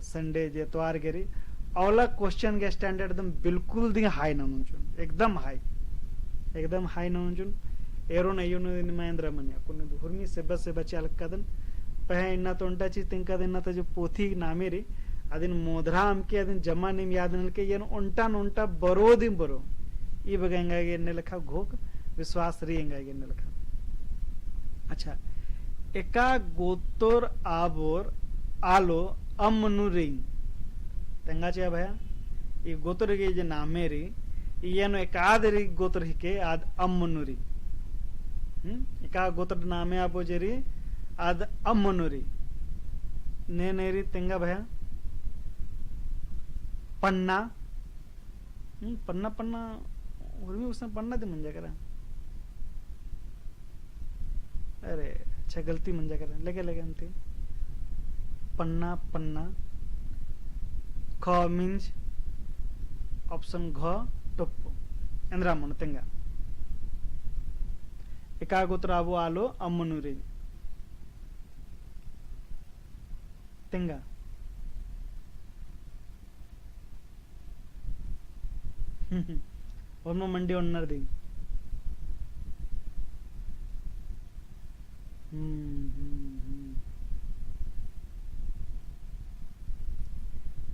संडे जे त्वार गेरी अवला क्वेश्चन के स्टैंडर्ड एकदम बिल्कुल दी हाई ना नुंचुन एकदम हाई ना नुंचुन एरो न यो न महेंद्र मन्या कोन हुरमी से बच्चे अलग कदन पहे इन्ना तो उंटा चीज तिंका देना तो जो पोथी नामे रे अदिन मोधरा हम के अदिन जमा निम याद न के ये उंटा बरो दिन बरो ई बगंगा के ने लिखा घोक विश्वास रिंगा के ने लिखा। अच्छा एका गोतोर आबोर आलो अमनुरिंग तेंगा चे भया ये गोत्र के जे नामे रे ये नो एकाद रे गोत्र के आद अमनुरी एका गोत्र नामे आपो जेरी आद अमनुरी ने नेरी तेंगा भया पन्ना पन्ना पन्ना उर्मी उसने पन्ना दे मंजा करा अरे अच्छा गलती मंजा करा लगे लगे अंते पन्ना पन्ना ख मीन्स ऑप्शन घ टोप्पो इंद्रामण तेंगा एकागोत्र आबो आलो अम्मनुरे तेंगा और मंडी ओन्नर दी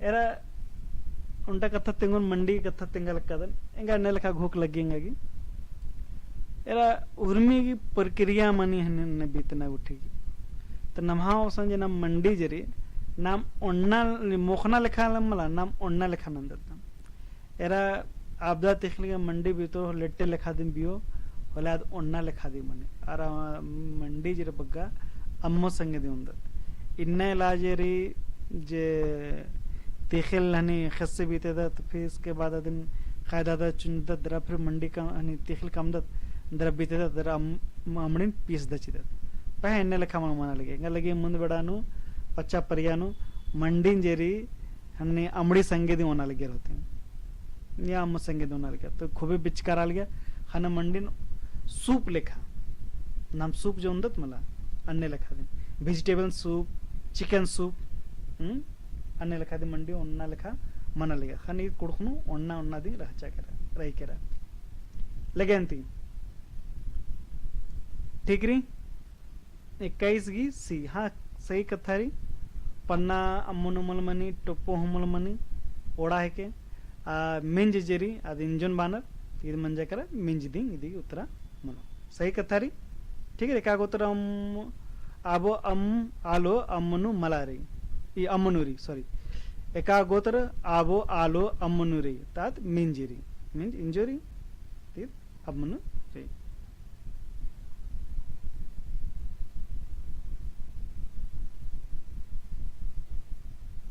एरा उंटा कथा तेंगुन मंडी कथा तेंगा लक्कादन एंगा ने लखा घोक लगेंगा की एरा उर्मी की प्रक्रिया मनी हने ने बीतना उठेगी तो नमहा संजय नाम मंडी जरी नाम ओन्ना मोखना लिखा मला नाम ओन्ना लिखा नंदता एरा आपदा तिखलिगा मंडी बीतो लेट्टे लिखा दिन बियो होला ओन्ना लिखा दी मने आरा मंडी जरे बग्गा अम्मो संगे दी उंदर इन्ने लाजेरी जे तिखिल हनी खस्से बीते दा तो फिर इसके बाद दिन खायदा दा चुनदा दरा फिर मंडी का हनी तिखिल कम दा दरा बीते दा दरा अमड़िन पीस दा चिदा पहे इन्ने लिखा मन लगे मुंद बड़ानु पच्चा परियानु मंडी जेरी हनी अमड़ी संगे दी होना लगे रहते हैं या अम्म संगे दी होना लगे तो खूबे बिच करा लगे खाना मंडी सूप लिखा नाम सूप जो उंदत मला अन्य लिखा दे वेजिटेबल सूप चिकन सूप अन्य लिखा दी मंडी ओन्ना लिखा मना लगे खानी कुड़खनु ओन्ना ओन्ना दी रहचा करा रही करा लगेंती ठीक री 21 गी सी हाँ सही कथा री पन्ना अम्मनु मलमनी टोप्पो हमलमनी ओड़ा है के मिंज जेरी अद इंजन बानर ಇದು ಮಂಜಕರ ಮಿಂಜಿದಿ ಇದೀಗ ಉತ್ತರ ಮನು ಸಹಿ ಕಥಾರಿ ठीक है का गोत्र आबो आलो अम्मनु मलारी ई अम्मनुरी सॉरी एका गोत्र आबो आलो अम्मनुरी तात मिंजिरी मिंज इंजोरी तीत अम्मनु रे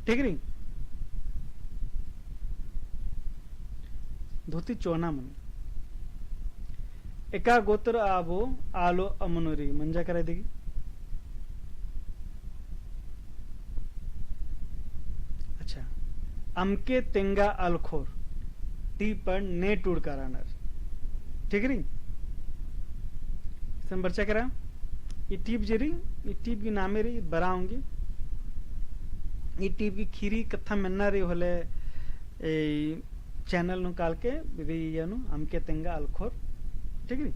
ठीक री धोती चोना मन एका गोत्र आबो आलो अमनुरी मंजा करा देगी अच्छा अमके तेंगा अलखोर टी पर ने टूड करानर ठीक री सम बच्चा करा ये टीप जरी ये टीप की नामे री बराऊंगी ये टीप की खीरी कथा मन्ना री होले चैनल नु काल के री यानु अमके तेंगा अलखोर ठीक है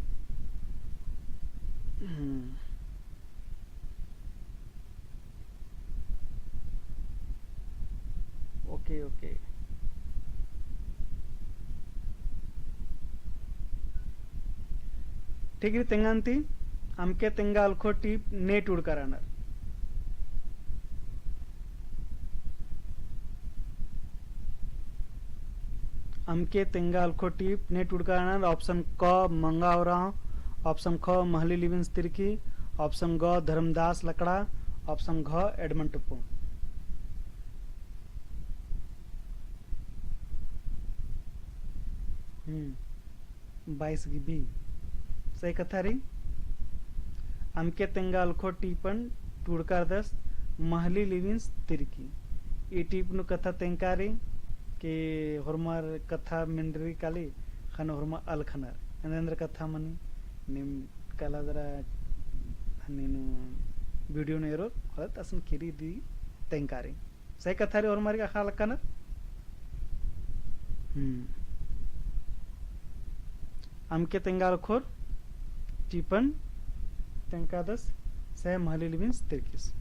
ओके ओके ठीक है तेंगांती अमके तेंगा अलखो टीप नेट उड़कारानर अमके तेंगा अलखो टीप नेट उड़कारानर ऑप्शन क मंगा हो रहा ऑप्शन ख महली लिविंस तिरकी ऑप्शन ग धर्मदास लकड़ा ऑप्शन घ एडमंड टुप्पो 22 की बी सही कथा रही अमके तेंगा अलखो टीपन टूड़कार दस महली लिविंस तिरकी ई टीप नु कथा तेंकारी कि हरमार कथा मिंडरी काली खन हरमा अल खनर अंदर कथा मनी निम कला जरा हनीनु वीडियो ने रो खत असन खिरी दी तेंकारी सही कथा रे हरमारी का खाल खनर अमके तेंगाल खोर टीपन तेंकादस से महली लिविंस तिरकिस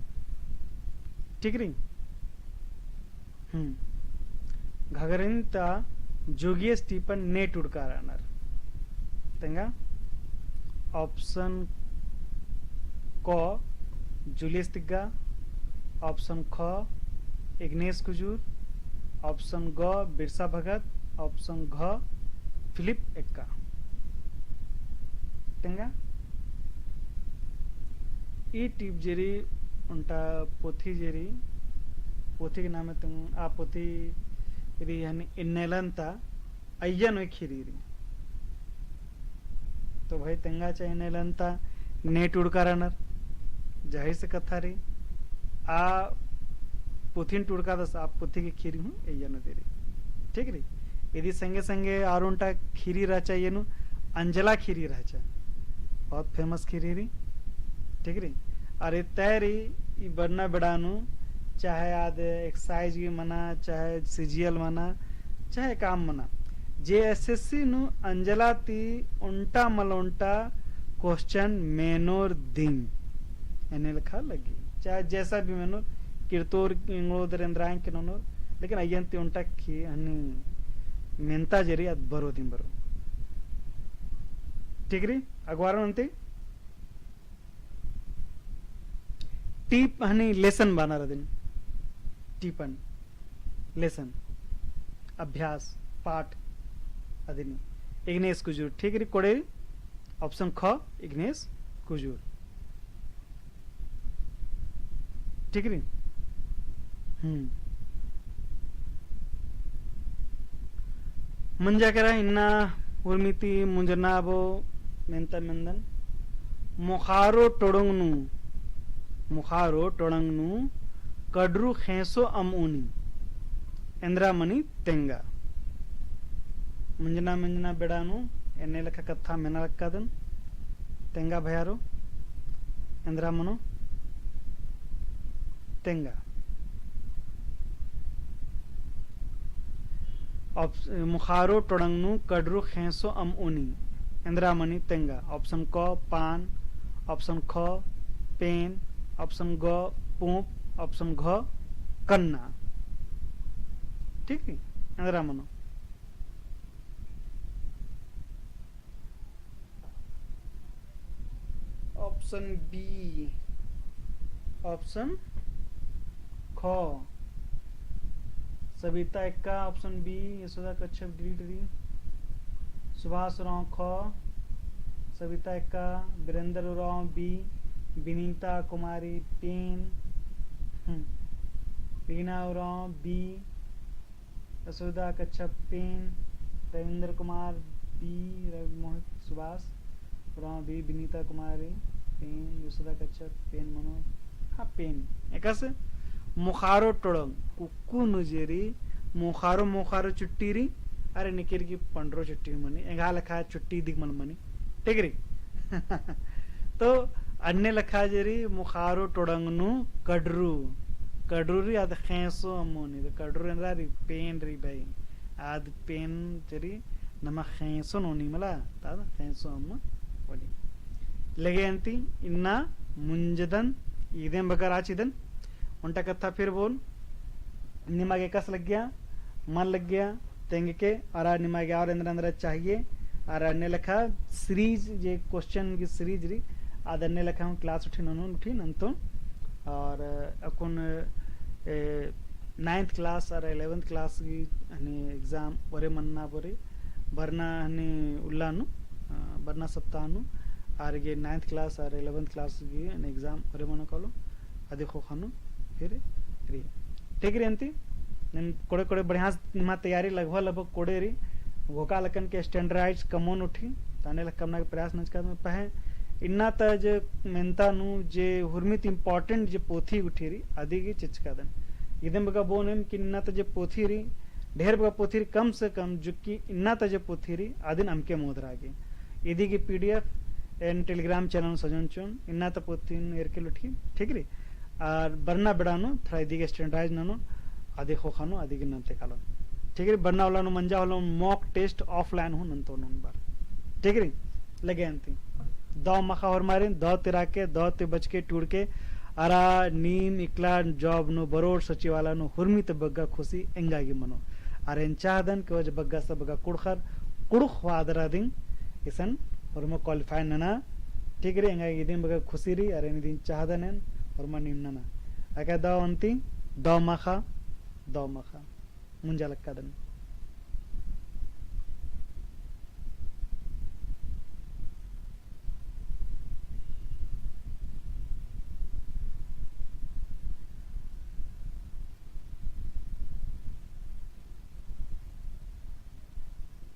ठीक रही घगरिंता जोगिय स्टीपन नेट उड़कारानर तेंगा ऑप्शन क जूलियस तिग्गा ऑप्शन ख इग्नेस कुजूर ऑप्शन ग बिरसा भगत ऑप्शन घ फिलिप एक्का तेंगा ई टीप जेरी उनटा पोथी जेरी पोथी के नाम है आ पोथी री यानी इन्नेलंता अय्यन खीरी तो भाई तेंगा चाहे इन्नेलंता नेट उड़कारानर जाहिर से कथा री आ पोथीन टुड़का दस आप पोथी की खीरी हूँ अय्यन दे रही ठीक री यदि संगे संगे आरुंटा खीरी राचा ये नु अंजला खीरी राचा बहुत फेमस खीरी री ठीक री अरे तैरी बरना बड़ानू चाहे आद एक्साइज की मना चाहे सीजीएल मना चाहे काम मना जेएसएससी नु अंजला ती उल्टा मलउंटा क्वेश्चन मेनोर दिन एने लिखा लगी चाहे जैसा भी मेनोर किरतोर इंगोदर इंद्रायन के नोनोर लेकिन अयंती उल्टा की हनी मेंता जरी अद बरो दिन बरो ठीक री अगवार अंते टीप हनी लेसन बना दिन टीपन लेसन अभ्यास पाठ अदिनी इग्नेस कुजूर ठीक री कोड़े ऑप्शन ख इग्नेस कुजूर ठीक री मंजा करा इन्ना उर्मिति मुंजनाबो मेंता मंदन मुखारो टोड़ंगनु कड्रू खेसो अमऊनी इंद्रामणि तेंगा मुंजना मुंजना बेड़ानु एने लेखा कथा मेना लक्कादन तेंगा भयारो इंद्रामनो तेंगा मुखारो टोड़ंगनु कड्रू खेसो अमऊनी इंदिरामणि तेंगा, ऑप्शन क पान, ऑप्शन ख पेन, ऑप्शन ग पूप, ऑप्शन घ कन्ना। ठीक है, इंदिरामणि। ऑप्शन बी, ऑप्शन ख Savita Ekka, option B Yashoda Kachhap delete दी, सुभाष उरांव ख, Savita Ekka, Virendra Oraon B, Vinita Kumari pen, Reena Oraon B, Yashoda Kachhap pen, Ravindra Kumar B, Ravi Mohit Subhash Oraon B, Vinita Kumari pen, Yashoda Kachhap pen Manoj. हाँ पेन एकस मुखारो टोड़ंग कुक्कू नुजेरी मुखारो मुखारो चुट्टीरी अरे निकिर की पंडरो चुट्टी मनी एगा लखा चुट्टी दिख मन मनी ठीक री तो अन्य लखा जेरी मुखारो टोड़ंग नु कड़रू कड़रू री आद खेसो अमोनी तो कड़रू एंद्रा री पेन री भाई आद पेन जेरी नम खेसो नोनी मला ताद खेसो अम्म वली लगे अंती इन्ना मुंजदन इदें बगर आचिदन उल्टा कथा फिर बोल निमागे कस लग गया मन लग गया तेंगे के और निमागे और अंदर अंदर चाहिए और अन्य लिखा सीरीज ये क्वेश्चन की सीरीज री आद अन्य लिखा हूँ क्लास उठी नोन उठी नंतो और अकुन 9th क्लास और 11th क्लास की हनी एग्जाम वरे मन्ना बोरे बरना हनी उल्लानु बरना सप्ताहनु और ये 9th क्लास और 11th क्लास की एग्जाम वरे मनो कलो अदे खो खानु फिर री ठीक री अंती कोड़े कोड़े बढ़िया निमा तैयारी लगभग लगभग कोड़े री घोका लकन के स्टैंडर्डाइज कमोन उठी ताने लग कमना के प्रयास नच कर पहे इन्ना त जे मेंता नु जे हुरमित इंपॉर्टेंट जे पोथी उठी री आदि की चिचकादन इदम बगा बोनेम कि इन्ना त जे पोथी री ढेर बगा पोथी री कम से कम जो कि इन्ना त जे पोथी री आदिन हमके मोदरा गे इदी की पीडीएफ एन टेलीग्राम चैनल सजन चुन इन्ना त पोथी एरके लुठी ठीक री और बरना बड़ानो थोड़ा इदी के स्टैंडर्डाइज ननो आदि खोखानो आदि के नंते कालो ठीक है बरना वाला नु मंजा वाला मॉक टेस्ट ऑफलाइन हो नंतो नन बार ठीक है लगे अंती दो मखा और मारे दो तिरा के दो ते बच के टूड़ के अरा नीम इकला जॉब नु बरोड सचिवाला नु हुरमी ते बग्गा खुशी एंगागी मनो अरे चाहदन के वज बग्गा सब बग्गा कुड़खर कुड़ख वादरा दिन इसन हुरम क्वालिफाई नना ठीक रे एंगागी दिन बग्गा खुशी री अरे नि दिन चाहदन हुरम निम्नना अका दो अंती दो मखा मुंजा लक्का दन